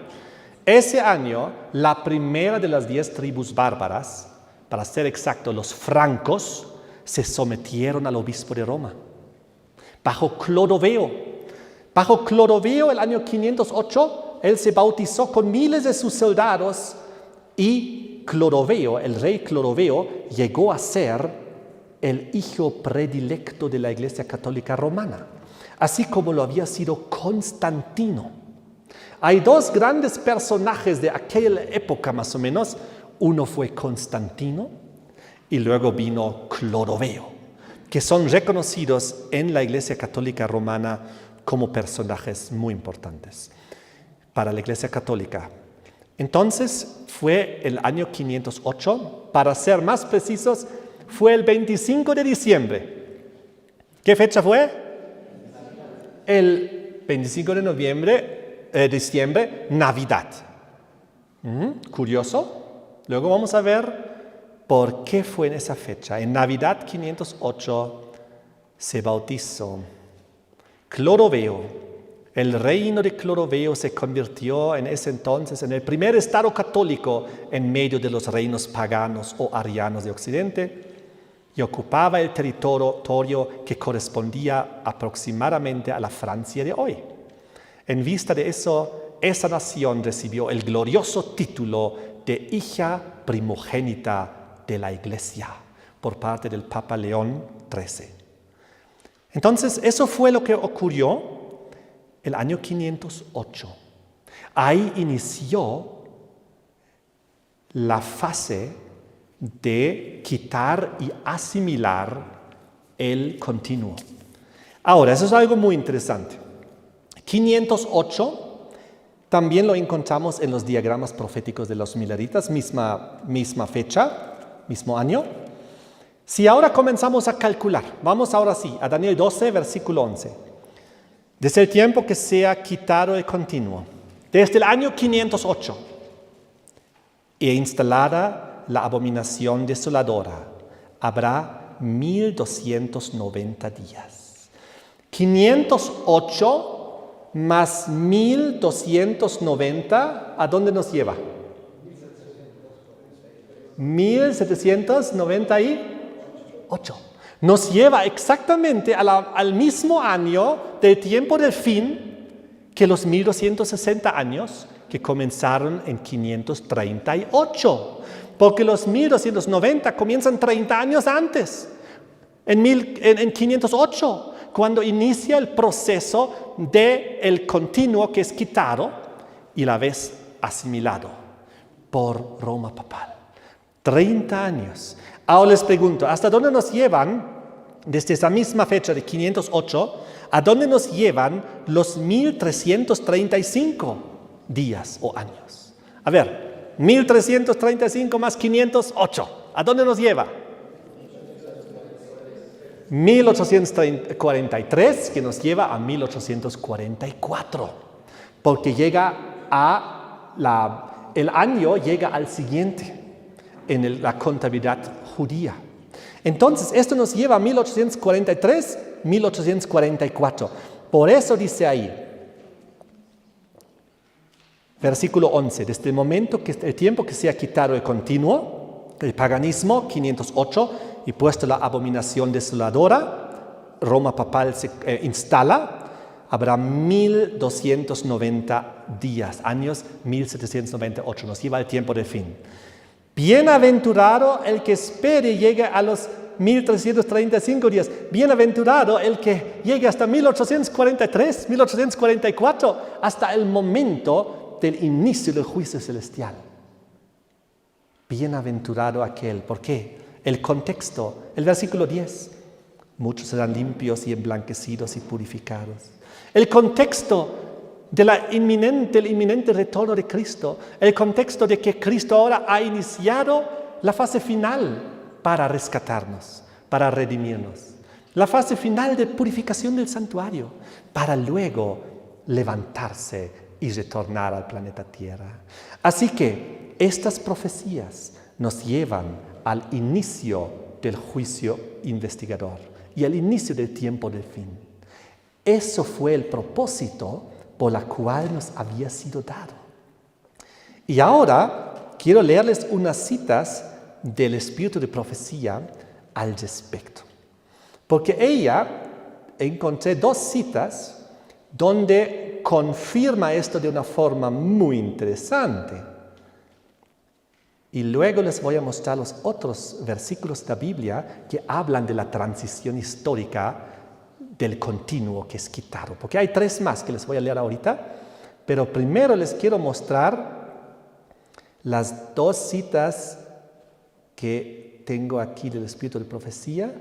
Speaker 1: Ese año, la primera de las 10 tribus bárbaras, para ser exacto, los francos, se sometieron al obispo de Roma, bajo Clodoveo. Bajo Clodoveo, el año 508, él se bautizó con miles de sus soldados y Clodoveo, el rey Clodoveo, llegó a ser el hijo predilecto de la Iglesia Católica Romana, así como lo había sido Constantino. Hay 2 grandes personajes de aquella época más o menos. Uno fue Constantino y luego vino Clodoveo, que son reconocidos en la Iglesia Católica Romana como personajes muy importantes para la Iglesia Católica. Entonces fue el año 508, para ser más precisos, fue el 25 de diciembre. ¿Qué fecha fue? El 25 de diciembre, Navidad. Curioso. Luego vamos a ver por qué fue en esa fecha. En Navidad 508 se bautizó Clodoveo. El reino de Clodoveo se convirtió en ese entonces en el primer estado católico en medio de los reinos paganos o arianos de Occidente, y ocupaba el territorio que correspondía aproximadamente a la Francia de hoy. En vista de eso, esa nación recibió el glorioso título de hija primogénita de la Iglesia por parte del Papa León XIII. Entonces, eso fue lo que ocurrió el año 508. Ahí inició la fase de quitar y asimilar el continuo. Ahora, eso es algo muy interesante. 508 también lo encontramos en los diagramas proféticos de los mileritas, misma fecha, mismo año. Si ahora comenzamos a calcular, vamos ahora sí a Daniel 12, versículo 11. Desde el tiempo que sea quitado el continuo, desde el año 508, e instalada la abominación desoladora, habrá 1290 días. 508 más 1290, ¿a dónde nos lleva? 1798. Nos lleva exactamente al mismo año del tiempo del fin que los 1260 años que comenzaron en 538. Porque los 1290 comienzan 30 años antes, en 508. Cuando inicia el proceso del continuo que es quitado y la vez asimilado por Roma papal. 30 años. Ahora les pregunto, ¿hasta dónde nos llevan, desde esa misma fecha de 508, a dónde nos llevan los 1335 días o años? A ver, 1335 más 508, ¿a dónde nos lleva? 1843, que nos lleva a 1844, porque el año llega al siguiente en la contabilidad judía. Entonces, esto nos lleva a 1843, 1844. Por eso dice ahí, versículo 11, desde el momento que el tiempo que sea quitado el continuo, el paganismo, 508, y puesto la abominación desoladora, Roma papal se instala, habrá 1290 días, años 1798, nos lleva el tiempo del fin. Bienaventurado el que espere y llegue a los 1335 días. Bienaventurado el que llegue hasta 1843, 1844, hasta el momento del inicio del juicio celestial. Bienaventurado aquel. ¿Por qué? El contexto, el versículo 10. Muchos serán limpios y emblanquecidos y purificados. El contexto del inminente retorno de Cristo. El contexto de que Cristo ahora ha iniciado la fase final para rescatarnos, para redimirnos. La fase final de purificación del santuario, para luego levantarse y retornar al planeta Tierra. Así que estas profecías nos llevan al inicio del juicio investigador y al inicio del tiempo del fin. Eso fue el propósito por la cual nos había sido dado. Y ahora quiero leerles unas citas del espíritu de profecía al respecto. Porque encontré dos citas donde confirma esto de una forma muy interesante. Y luego les voy a mostrar los otros versículos de la Biblia que hablan de la transición histórica del continuo que es quitado. Porque hay 3 más que les voy a leer ahorita, pero primero les quiero mostrar las 2 citas que tengo aquí del Espíritu de Profecía,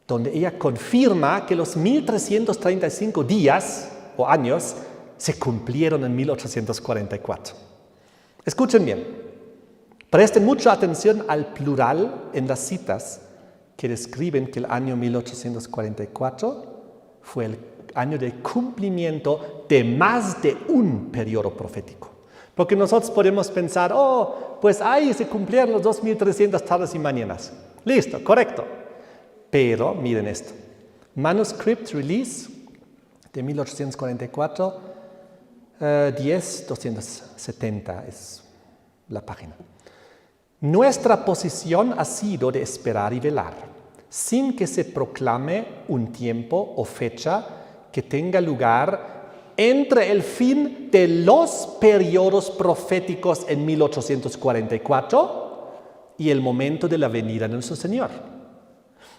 Speaker 1: donde ella confirma que los 1335 días o años se cumplieron en 1844. Escuchen bien. Presten mucha atención al plural en las citas que describen que el año 1844 fue el año del cumplimiento de más de un periodo profético. Porque nosotros podemos pensar, pues ahí se cumplieron los 2300 tardes y mañanas. Listo, correcto. Pero miren esto. Manuscript Release de 1844, 10-270 es la página. Nuestra posición ha sido de esperar y velar, sin que se proclame un tiempo o fecha que tenga lugar entre el fin de los periodos proféticos en 1844 y el momento de la venida de nuestro Señor.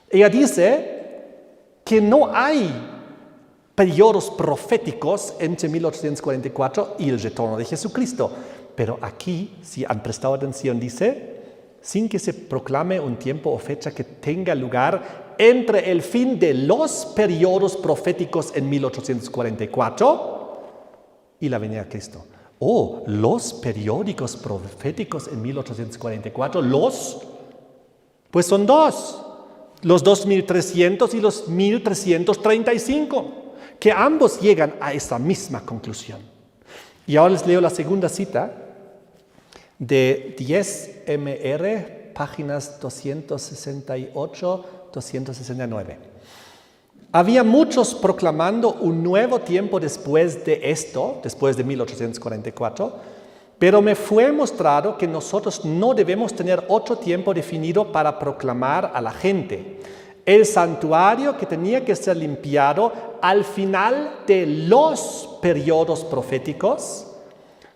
Speaker 1: Ella dice que no hay periodos proféticos entre 1844 y el retorno de Jesucristo. Pero aquí, si han prestado atención, dice, sin que se proclame un tiempo o fecha que tenga lugar entre el fin de los periodos proféticos en 1844 y la venida de Cristo. Los periódicos proféticos en 1844, Pues son dos, los 2300 y los 1335, que ambos llegan a esa misma conclusión. Y ahora les leo la segunda cita de 10 MR, páginas 268-269. Había muchos proclamando un nuevo tiempo después de esto, después de 1844, pero me fue mostrado que nosotros no debemos tener otro tiempo definido para proclamar a la gente. El santuario que tenía que ser limpiado al final de los periodos proféticos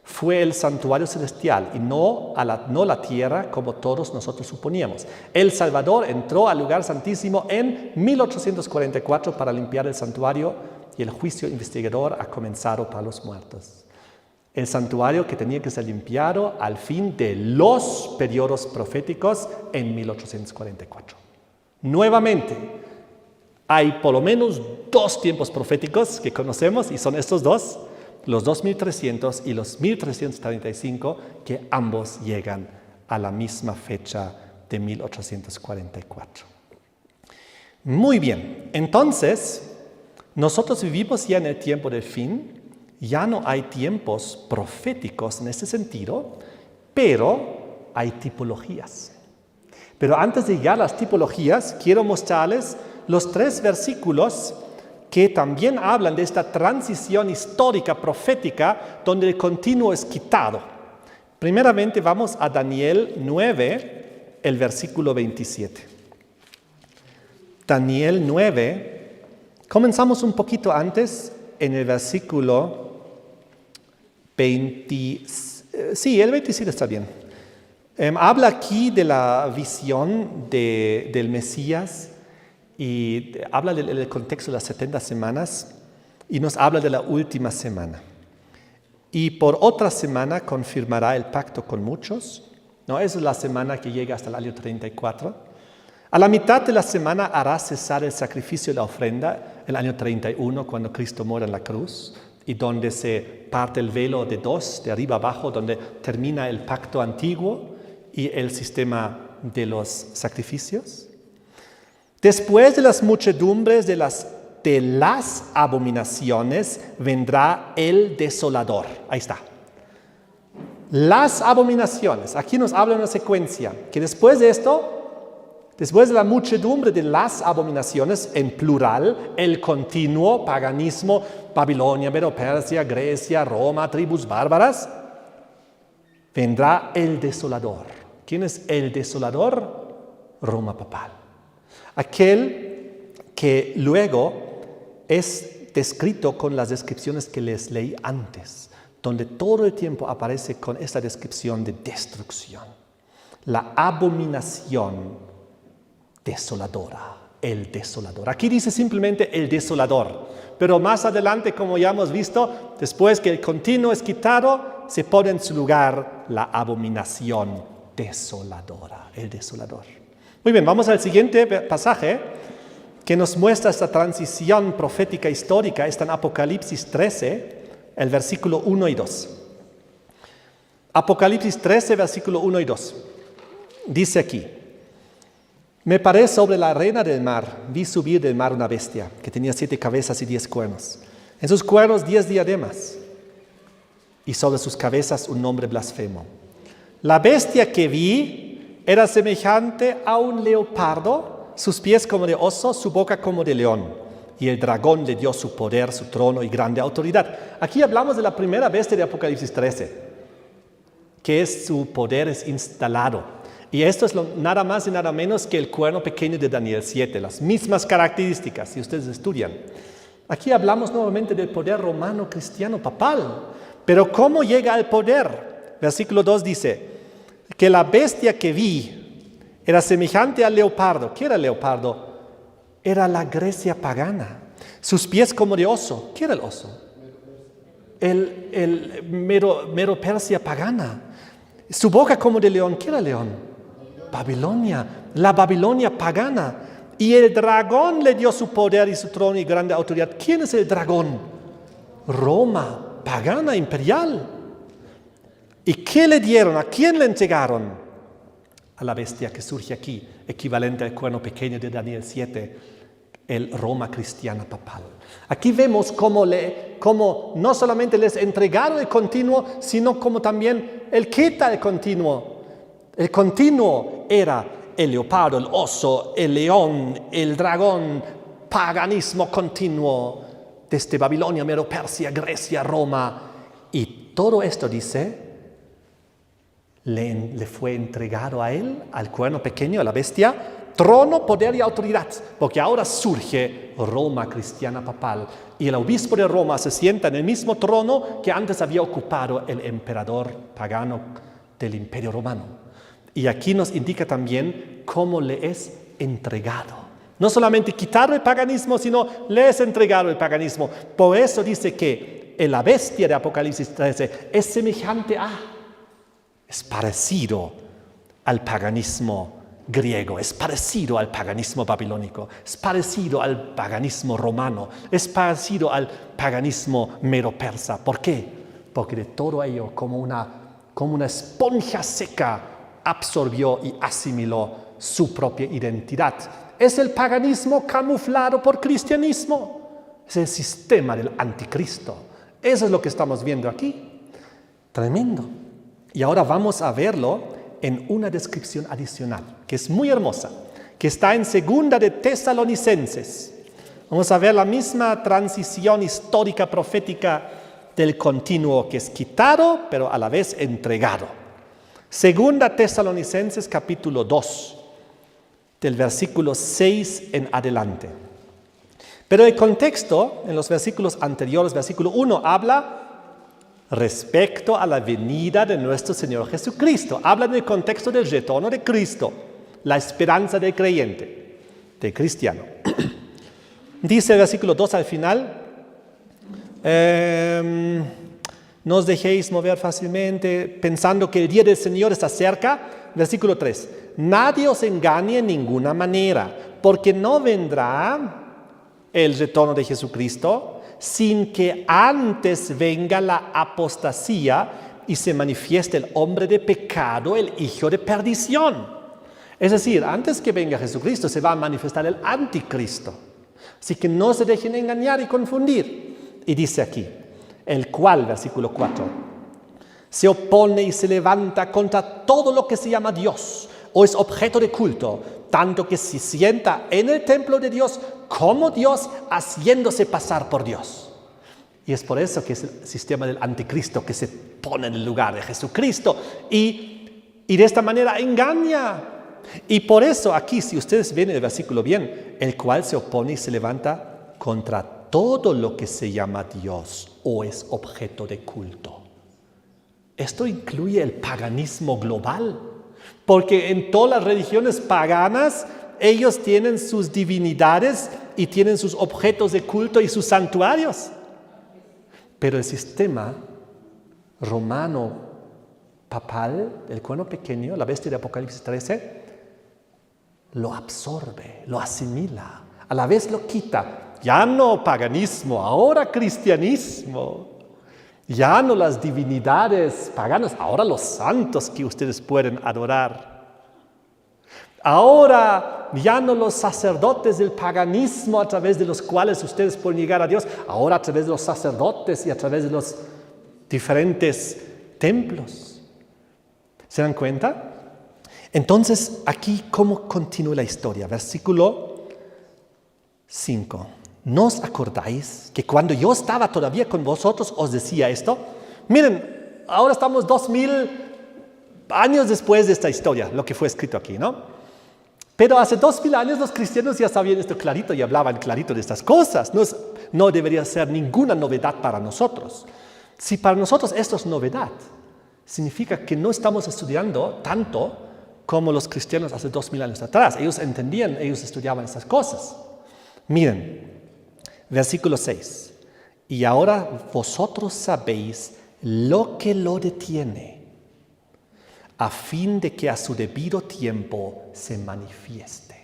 Speaker 1: fue el santuario celestial y no la tierra como todos nosotros suponíamos. El Salvador entró al lugar santísimo en 1844 para limpiar el santuario y el juicio investigador ha comenzado para los muertos. El santuario que tenía que ser limpiado al fin de los periodos proféticos en 1844. Nuevamente, hay por lo menos dos tiempos proféticos que conocemos y son estos dos, los 2300 y los 1335, que ambos llegan a la misma fecha de 1844. Muy bien, entonces, nosotros vivimos ya en el tiempo del fin. Ya no hay tiempos proféticos en ese sentido, pero hay tipologías. Pero antes de llegar a las tipologías, quiero mostrarles los 3 versículos que también hablan de esta transición histórica profética donde el continuo es quitado. Primeramente vamos a Daniel 9, el versículo 27. Daniel 9, comenzamos un poquito antes en el versículo el 27 está bien. Habla aquí de la visión del Mesías y habla del contexto de las 70 semanas y nos habla de la última semana. Y por otra semana confirmará el pacto con muchos. ¿No? Esa es la semana que llega hasta el año 34. A la mitad de la semana hará cesar el sacrificio y la ofrenda, el año 31, cuando Cristo muere en la cruz, y donde se parte el velo de dos, de arriba abajo, donde termina el pacto antiguo y el sistema de los sacrificios. Después de las muchedumbres de las abominaciones vendrá el desolador. Ahí está. Las abominaciones. Aquí nos habla una secuencia, que después de esto, después de la muchedumbre de las abominaciones, en plural, el continuo paganismo, Babilonia, Medo-Persia, Grecia, Roma, tribus bárbaras, vendrá el desolador. ¿Quién es el desolador? Roma papal. Aquel que luego es descrito con las descripciones que les leí antes, donde todo el tiempo aparece con esta descripción de destrucción. La abominación desoladora, el desolador. Aquí dice simplemente el desolador, pero más adelante, como ya hemos visto, después que el continuo es quitado, se pone en su lugar la abominación desoladora, el desolador. Muy bien, vamos al siguiente pasaje que nos muestra esta transición profética histórica, está en Apocalipsis 13, el versículo 1 y 2. Apocalipsis 13, versículo 1 y 2. Dice aquí: me paré sobre la arena del mar, vi subir del mar una bestia que tenía 7 cabezas y 10 cuernos. En sus cuernos 10 diademas y sobre sus cabezas un nombre blasfemo. La bestia que vi era semejante a un leopardo, sus pies como de oso, su boca como de león. Y el dragón le dio su poder, su trono y grande autoridad. Aquí hablamos de la primera bestia de Apocalipsis 13, que es su poder es instalado. Y esto es nada más y nada menos que el cuerno pequeño de Daniel 7, las mismas características, si ustedes estudian. Aquí hablamos nuevamente del poder romano cristiano papal. Pero ¿cómo llega al poder? Versículo 2 dice que la bestia que vi era semejante al leopardo. ¿Qué era el leopardo? Era la Grecia pagana. Sus pies como de oso. ¿Qué era el oso? El Medo-Persia pagana. Su boca como de león. ¿Qué era el león? Babilonia. La Babilonia pagana. Y el dragón le dio su poder y su trono y grande autoridad. ¿Quién es el dragón? Roma pagana imperial. ¿Y qué le dieron? ¿A quién le entregaron? a la bestia que surge aquí, equivalente al cuerno pequeño de Daniel 7, el Roma cristiana papal. Aquí vemos cómo no solamente les entregaron el continuo, sino como también él quita el continuo. El continuo era el leopardo, el oso, el león, el dragón, paganismo continuo, desde Babilonia, Medo Persia, Grecia, Roma. Y todo esto, dice, le fue entregado a él, al cuerno pequeño, a la bestia, trono, poder y autoridad, porque ahora surge Roma cristiana papal y el obispo de Roma se sienta en el mismo trono que antes había ocupado el emperador pagano del Imperio Romano. Y aquí nos indica también cómo le es entregado. No solamente quitar el paganismo, sino le es entregado el paganismo. Por eso dice que la bestia de Apocalipsis 13 es semejante es parecido al paganismo griego, es parecido al paganismo babilónico, es parecido al paganismo romano, es parecido al paganismo medo-persa. ¿Por qué? Porque de todo ello, como una esponja seca, absorbió y asimiló su propia identidad. Es el paganismo camuflado por cristianismo. Es el sistema del anticristo. Eso es lo que estamos viendo aquí. Tremendo. Y ahora vamos a verlo en una descripción adicional, que es muy hermosa, que está en 2 de Tesalonicenses. Vamos a ver la misma transición histórica profética del continuo que es quitado, pero a la vez entregado. 2 Tesalonicenses capítulo 2, del versículo 6 en adelante. Pero el contexto, en los versículos anteriores, versículo 1, habla respecto a la venida de nuestro Señor Jesucristo. Habla del contexto del retorno de Cristo, la esperanza del creyente, del cristiano. Dice el versículo 2 al final, no os dejéis mover fácilmente pensando que el día del Señor está cerca. Versículo 3, nadie os engañe en ninguna manera, porque no vendrá el retorno de Jesucristo sin que antes venga la apostasía y se manifieste el hombre de pecado, el hijo de perdición. Es decir, antes que venga Jesucristo se va a manifestar el anticristo. Así que no se dejen engañar y confundir. Y dice aquí, el cual, versículo 4, se opone y se levanta contra todo lo que se llama Dios o es objeto de culto, tanto que se sienta en el templo de Dios como Dios, haciéndose pasar por Dios. Y es por eso que es el sistema del anticristo que se pone en el lugar de Jesucristo y de esta manera engaña. Y por eso aquí, si ustedes ven el versículo bien, el cual se opone y se levanta contra todo lo que se llama Dios o es objeto de culto. Esto incluye el paganismo global, porque en todas las religiones paganas ellos tienen sus divinidades y tienen sus objetos de culto y sus santuarios. Pero el sistema romano papal, el cuerno pequeño, la bestia de Apocalipsis 13, lo absorbe, lo asimila, a la vez lo quita. Ya no paganismo, ahora cristianismo. Ya no las divinidades paganas, ahora los santos que ustedes pueden adorar. Ahora ya no los sacerdotes del paganismo a través de los cuales ustedes pueden llegar a Dios, ahora a través de los sacerdotes y a través de los diferentes templos. ¿Se dan cuenta? Entonces, aquí, ¿cómo continúa la historia? Versículo 5. ¿No os acordáis que cuando yo estaba todavía con vosotros os decía esto? Miren, ahora estamos 2000 años después de esta historia, lo que fue escrito aquí, ¿no? Pero hace 2000 años los cristianos ya sabían esto clarito y hablaban clarito de estas cosas. No debería ser ninguna novedad para nosotros. Si para nosotros esto es novedad, significa que no estamos estudiando tanto como los cristianos hace 2000 años atrás. Ellos entendían, ellos estudiaban estas cosas. Miren, versículo 6. Y ahora vosotros sabéis lo que lo detiene, a fin de que a su debido tiempo se manifieste.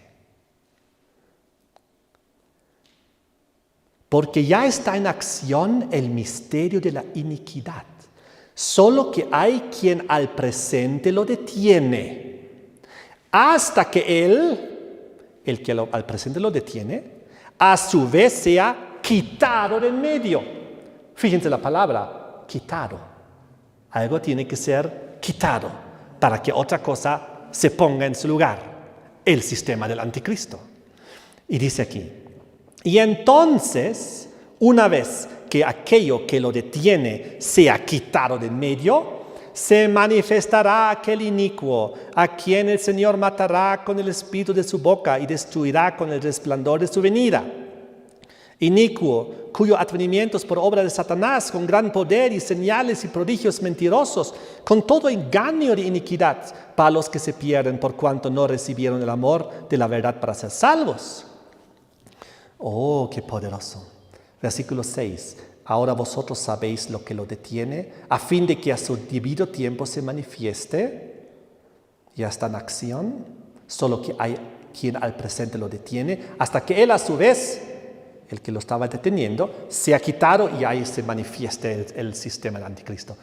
Speaker 1: Porque ya está en acción el misterio de la iniquidad, solo que hay quien al presente lo detiene, hasta que el que al presente lo detiene, a su vez sea quitado del medio. Fíjense la palabra, quitado. Algo tiene que ser quitado para que otra cosa se ponga en su lugar, el sistema del anticristo. Y dice aquí, y entonces, una vez que aquello que lo detiene sea quitado del medio, se manifestará aquel inicuo, a quien el Señor matará con el espíritu de su boca y destruirá con el resplandor de su venida. Inicuo, cuyo advenimiento es por obra de Satanás, con gran poder y señales y prodigios mentirosos, con todo engaño de iniquidad para los que se pierden por cuanto no recibieron el amor de la verdad para ser salvos. Oh, qué poderoso. Versículo 6. Ahora vosotros sabéis lo que lo detiene, a fin de que a su debido tiempo se manifieste. Ya está en acción, solo que hay quien al presente lo detiene, hasta que él a su vez, el que lo estaba deteniendo, sea quitado y ahí se manifieste el sistema del anticristo.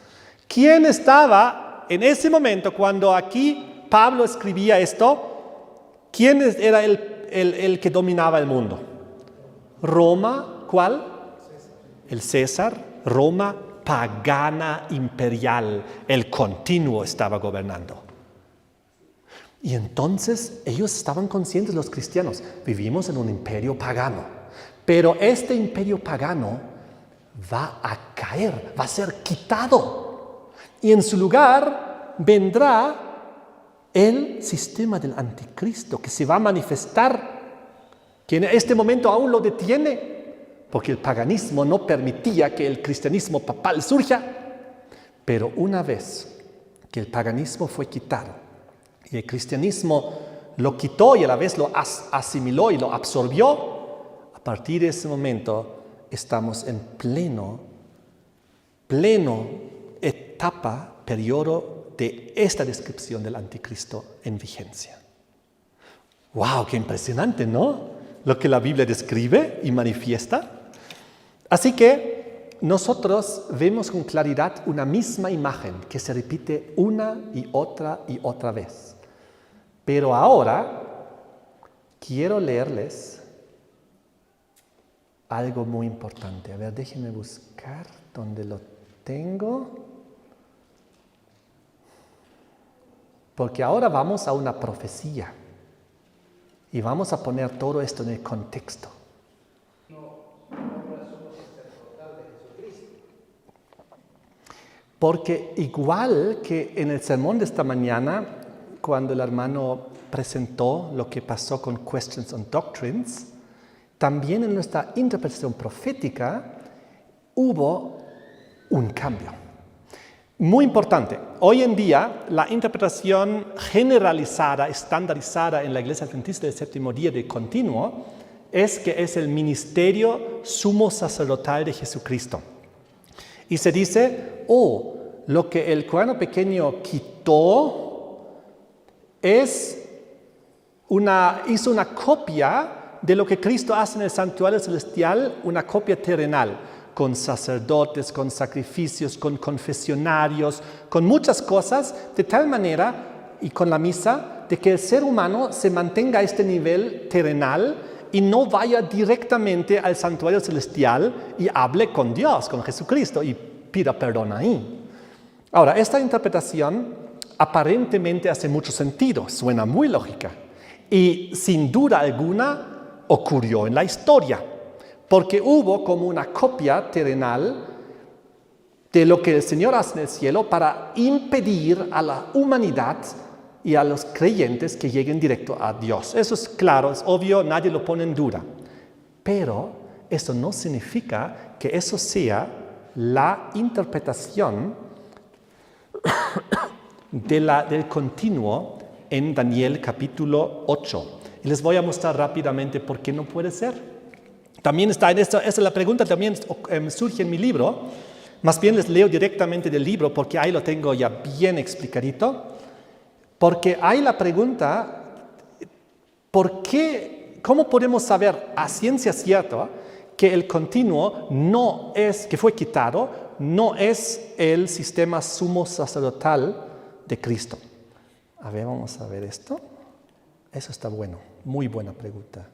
Speaker 1: ¿Quién estaba en ese momento cuando aquí Pablo escribía esto? ¿Quién era el que dominaba el mundo? Roma, ¿cuál? El César, Roma pagana imperial, el continuo estaba gobernando. Y entonces ellos estaban conscientes, los cristianos, vivimos en un imperio pagano, pero este imperio pagano va a caer, va a ser quitado, y en su lugar vendrá el sistema del anticristo que se va a manifestar, que en este momento aún lo detiene, porque el paganismo no permitía que el cristianismo papal surja. Pero una vez que el paganismo fue quitado y el cristianismo lo quitó y a la vez lo asimiló y lo absorbió, a partir de ese momento estamos en pleno etapa, periodo de esta descripción del anticristo en vigencia. ¡Wow! ¡Qué impresionante!, ¿no? Lo que la Biblia describe y manifiesta. Así que nosotros vemos con claridad una misma imagen que se repite una y otra vez. Pero ahora quiero leerles algo muy importante. A ver, déjenme buscar dónde lo tengo. Porque ahora vamos a una profecía y vamos a poner todo esto en el contexto. Porque igual que en el sermón de esta mañana, cuando el hermano presentó lo que pasó con Questions on Doctrines, también en nuestra interpretación profética hubo un cambio. Muy importante. Hoy en día, la interpretación generalizada, estandarizada en la Iglesia Adventista del Séptimo Día de Continuo, es que es el ministerio sumo sacerdotal de Jesucristo. Y se dice, lo que el cuerno pequeño quitó hizo una copia de lo que Cristo hace en el santuario celestial, una copia terrenal, con sacerdotes, con sacrificios, con confesionarios, con muchas cosas, de tal manera, y con la misa, de que el ser humano se mantenga a este nivel terrenal y no vaya directamente al santuario celestial y hable con Dios, con Jesucristo, y pida perdón ahí. Ahora, esta interpretación aparentemente hace mucho sentido, suena muy lógica, y sin duda alguna ocurrió en la historia, porque hubo como una copia terrenal de lo que el Señor hace en el cielo para impedir a la humanidad y a los creyentes que lleguen directo a Dios. Eso es claro, es obvio, nadie lo pone en duda. Pero eso no significa que eso sea la interpretación del continuo en Daniel capítulo 8. Y les voy a mostrar rápidamente por qué no puede ser. También está en esto, esa es la pregunta, también surge en mi libro. Más bien les leo directamente del libro porque ahí lo tengo ya bien explicadito. Porque hay la pregunta, ¿por qué, cómo podemos saber a ciencia cierta que el continuo no es, que fue quitado, no es el sistema sumo sacerdotal de Cristo? A ver, vamos a ver esto. Eso está bueno, muy buena pregunta.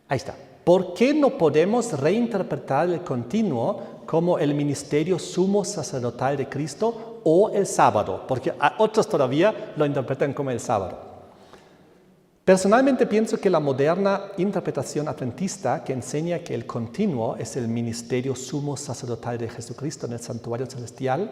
Speaker 1: Ahí está. ¿Por qué no podemos reinterpretar el continuo como el ministerio sumo sacerdotal de Cristo o el sábado? Porque otros todavía lo interpretan como el sábado. Personalmente pienso que la moderna interpretación adventista que enseña que el continuo es el ministerio sumo sacerdotal de Jesucristo en el santuario celestial,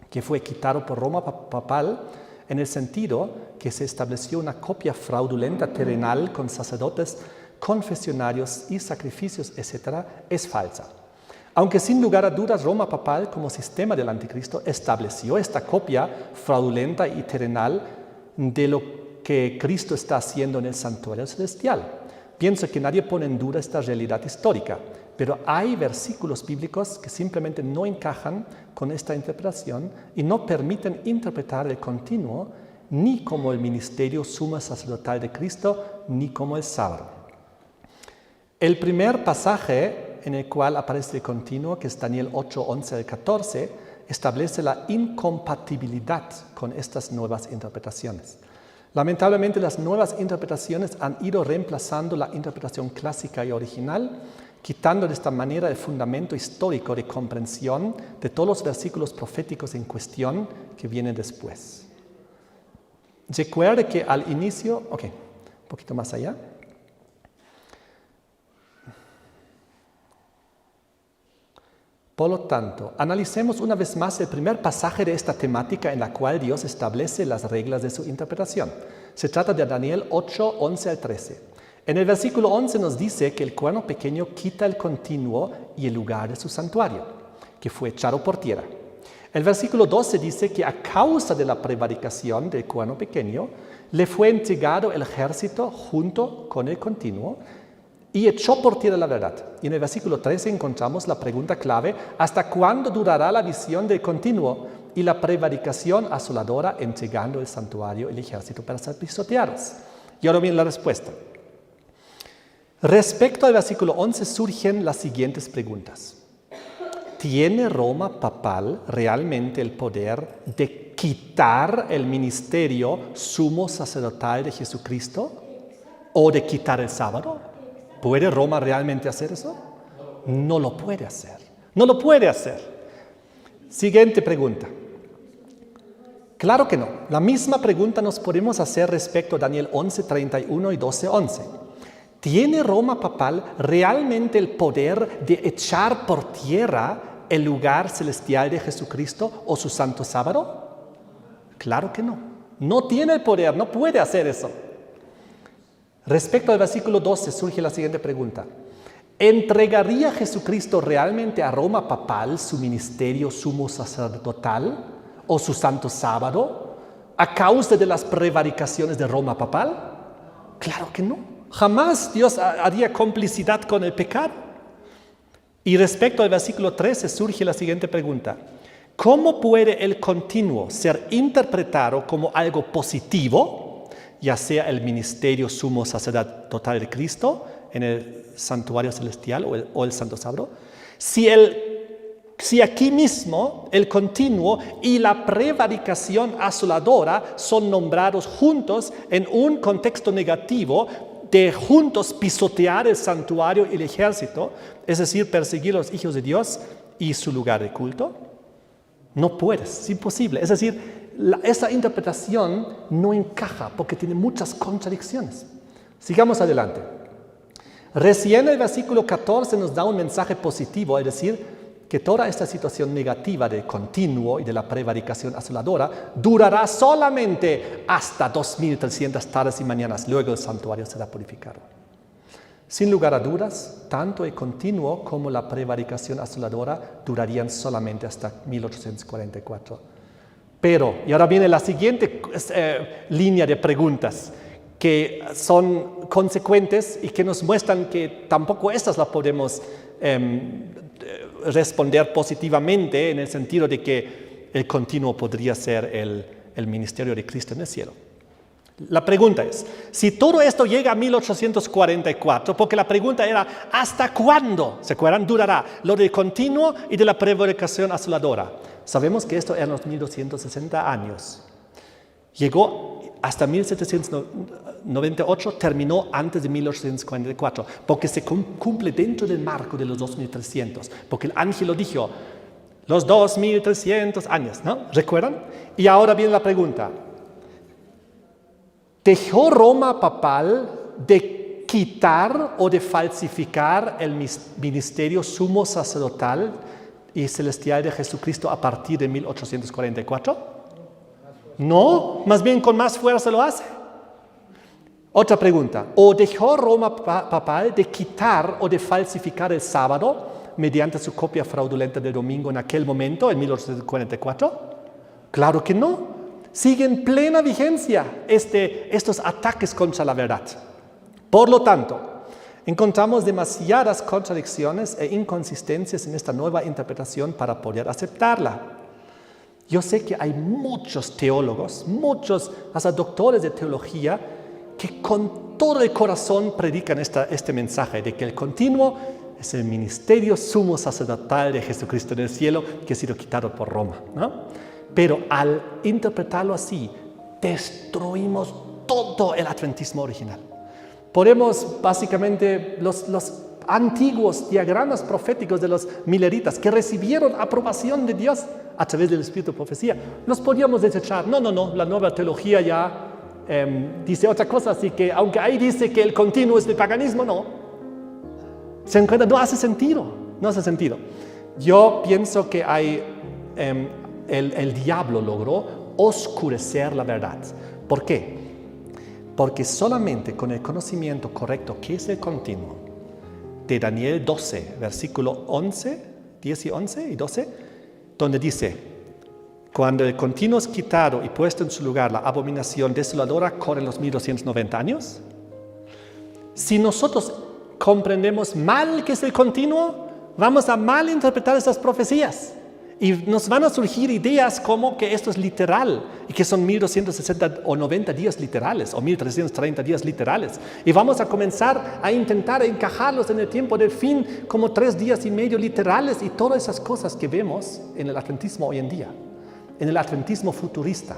Speaker 1: que fue quitado por Roma papal, en el sentido que se estableció una copia fraudulenta terrenal con sacerdotes, confesionarios y sacrificios, etc., es falsa. Aunque sin lugar a dudas Roma papal, como sistema del anticristo, estableció esta copia fraudulenta y terrenal de lo que Cristo está haciendo en el santuario celestial. Pienso que nadie pone en duda esta realidad histórica, pero hay versículos bíblicos que simplemente no encajan con esta interpretación y no permiten interpretar el continuo ni como el ministerio sumo sacerdotal de Cristo, ni como el sábado. El primer pasaje en el cual aparece el continuo, que es Daniel 8, 11 al 14, establece la incompatibilidad con estas nuevas interpretaciones. Lamentablemente, las nuevas interpretaciones han ido reemplazando la interpretación clásica y original, quitando de esta manera el fundamento histórico de comprensión de todos los versículos proféticos en cuestión que vienen después. Recuerde que al inicio, un poquito más allá. Por lo tanto, analicemos una vez más el primer pasaje de esta temática en la cual Dios establece las reglas de su interpretación. Se trata de Daniel 8, 11 al 13. En el versículo 11 nos dice que el cuerno pequeño quita el continuo y el lugar de su santuario, que fue echado por tierra. El versículo 12 dice que a causa de la prevaricación del cuerno pequeño, le fue entregado el ejército junto con el continuo, y echó por tierra la verdad. Y en el versículo 13 encontramos la pregunta clave: ¿hasta cuándo durará la visión del continuo y la prevaricación asoladora entregando el santuario y el ejército para ser pisoteados? Y ahora viene la respuesta. Respecto al versículo 11 surgen las siguientes preguntas. ¿Tiene Roma papal realmente el poder de quitar el ministerio sumo sacerdotal de Jesucristo o de quitar el sábado? ¿Puede Roma realmente hacer eso? No lo puede hacer. No lo puede hacer. Siguiente pregunta. Claro que no. La misma pregunta nos podemos hacer respecto a Daniel 11, 31 y 12, 11. ¿Tiene Roma papal realmente el poder de echar por tierra el lugar celestial de Jesucristo o su santo sábado? Claro que no. No tiene el poder, no puede hacer eso. Respecto al versículo 12 surge la siguiente pregunta. ¿Entregaría Jesucristo realmente a Roma papal su ministerio sumo sacerdotal o su santo sábado a causa de las prevaricaciones de Roma papal? Claro que no. Jamás Dios haría complicidad con el pecado. Y respecto al versículo 13 surge la siguiente pregunta. ¿Cómo puede el continuo ser interpretado como algo positivo, ya sea el ministerio sumo sacerdotal de Cristo en el santuario celestial o el santo sábado, si aquí mismo el continuo y la prevaricación asoladora son nombrados juntos en un contexto negativo de juntos pisotear el santuario y el ejército, es decir, perseguir a los hijos de Dios y su lugar de culto? No puedes, es imposible. Es decir, esa interpretación no encaja porque tiene muchas contradicciones. Sigamos adelante. Recién el versículo 14 nos da un mensaje positivo, es decir, que toda esta situación negativa del continuo y de la prevaricación asoladora durará solamente hasta 2300 tardes y mañanas. Luego el santuario será purificado. Sin lugar a dudas, tanto el continuo como la prevaricación asoladora durarían solamente hasta 1844. Pero, y ahora viene la siguiente línea de preguntas que son consecuentes y que nos muestran que tampoco estas las podemos responder positivamente en el sentido de que el continuo podría ser el ministerio de Cristo en el cielo. La pregunta es, si todo esto llega a 1844, porque la pregunta era, ¿hasta cuándo, se acuerdan, durará lo del continuo y de la prevaricación asoladora? Sabemos que esto eran los 1260 años. Llegó hasta 1700, 98 terminó antes de 1844, porque se cumple dentro del marco de los 2300, porque el ángel lo dijo, los 2300 años, ¿no? ¿Recuerdan? Y ahora viene la pregunta. ¿Dejó Roma papal de quitar o de falsificar el ministerio sumo sacerdotal y celestial de Jesucristo a partir de 1844? No, más bien con más fuerza lo hace. Otra pregunta. ¿O dejó Roma papal de quitar o de falsificar el sábado mediante su copia fraudulenta del domingo en aquel momento, en 1844? Claro que no. Sigue en plena vigencia estos ataques contra la verdad. Por lo tanto, encontramos demasiadas contradicciones e inconsistencias en esta nueva interpretación para poder aceptarla. Yo sé que hay muchos teólogos, muchos hasta doctores de teología, que con todo el corazón predican este mensaje de que el continuo es el ministerio sumo sacerdotal de Jesucristo en el cielo que ha sido quitado por Roma, ¿no? Pero al interpretarlo así, destruimos todo el adventismo original. Podemos básicamente los antiguos diagramas proféticos de los mileritas que recibieron aprobación de Dios a través del Espíritu de Profecía, los podíamos desechar. No, la nueva teología ya dice otra cosa, así que aunque ahí dice que el continuo es el paganismo, no. ¿Se encuentra? No hace sentido. Yo pienso que el diablo logró oscurecer la verdad. ¿Por qué? Porque solamente con el conocimiento correcto, que es el continuo, de Daniel 12, versículo 10 y 11 y 12, donde dice, cuando el continuo es quitado y puesto en su lugar la abominación desoladora corren los 1290 años. Si nosotros comprendemos mal qué es el continuo, vamos a mal interpretar estas profecías. Y nos van a surgir ideas como que esto es literal y que son 1260 o 90 días literales o 1330 días literales. Y vamos a comenzar a intentar encajarlos en el tiempo del fin como 3 días y medio literales y todas esas cosas que vemos en el adventismo hoy en día, en el adventismo futurista.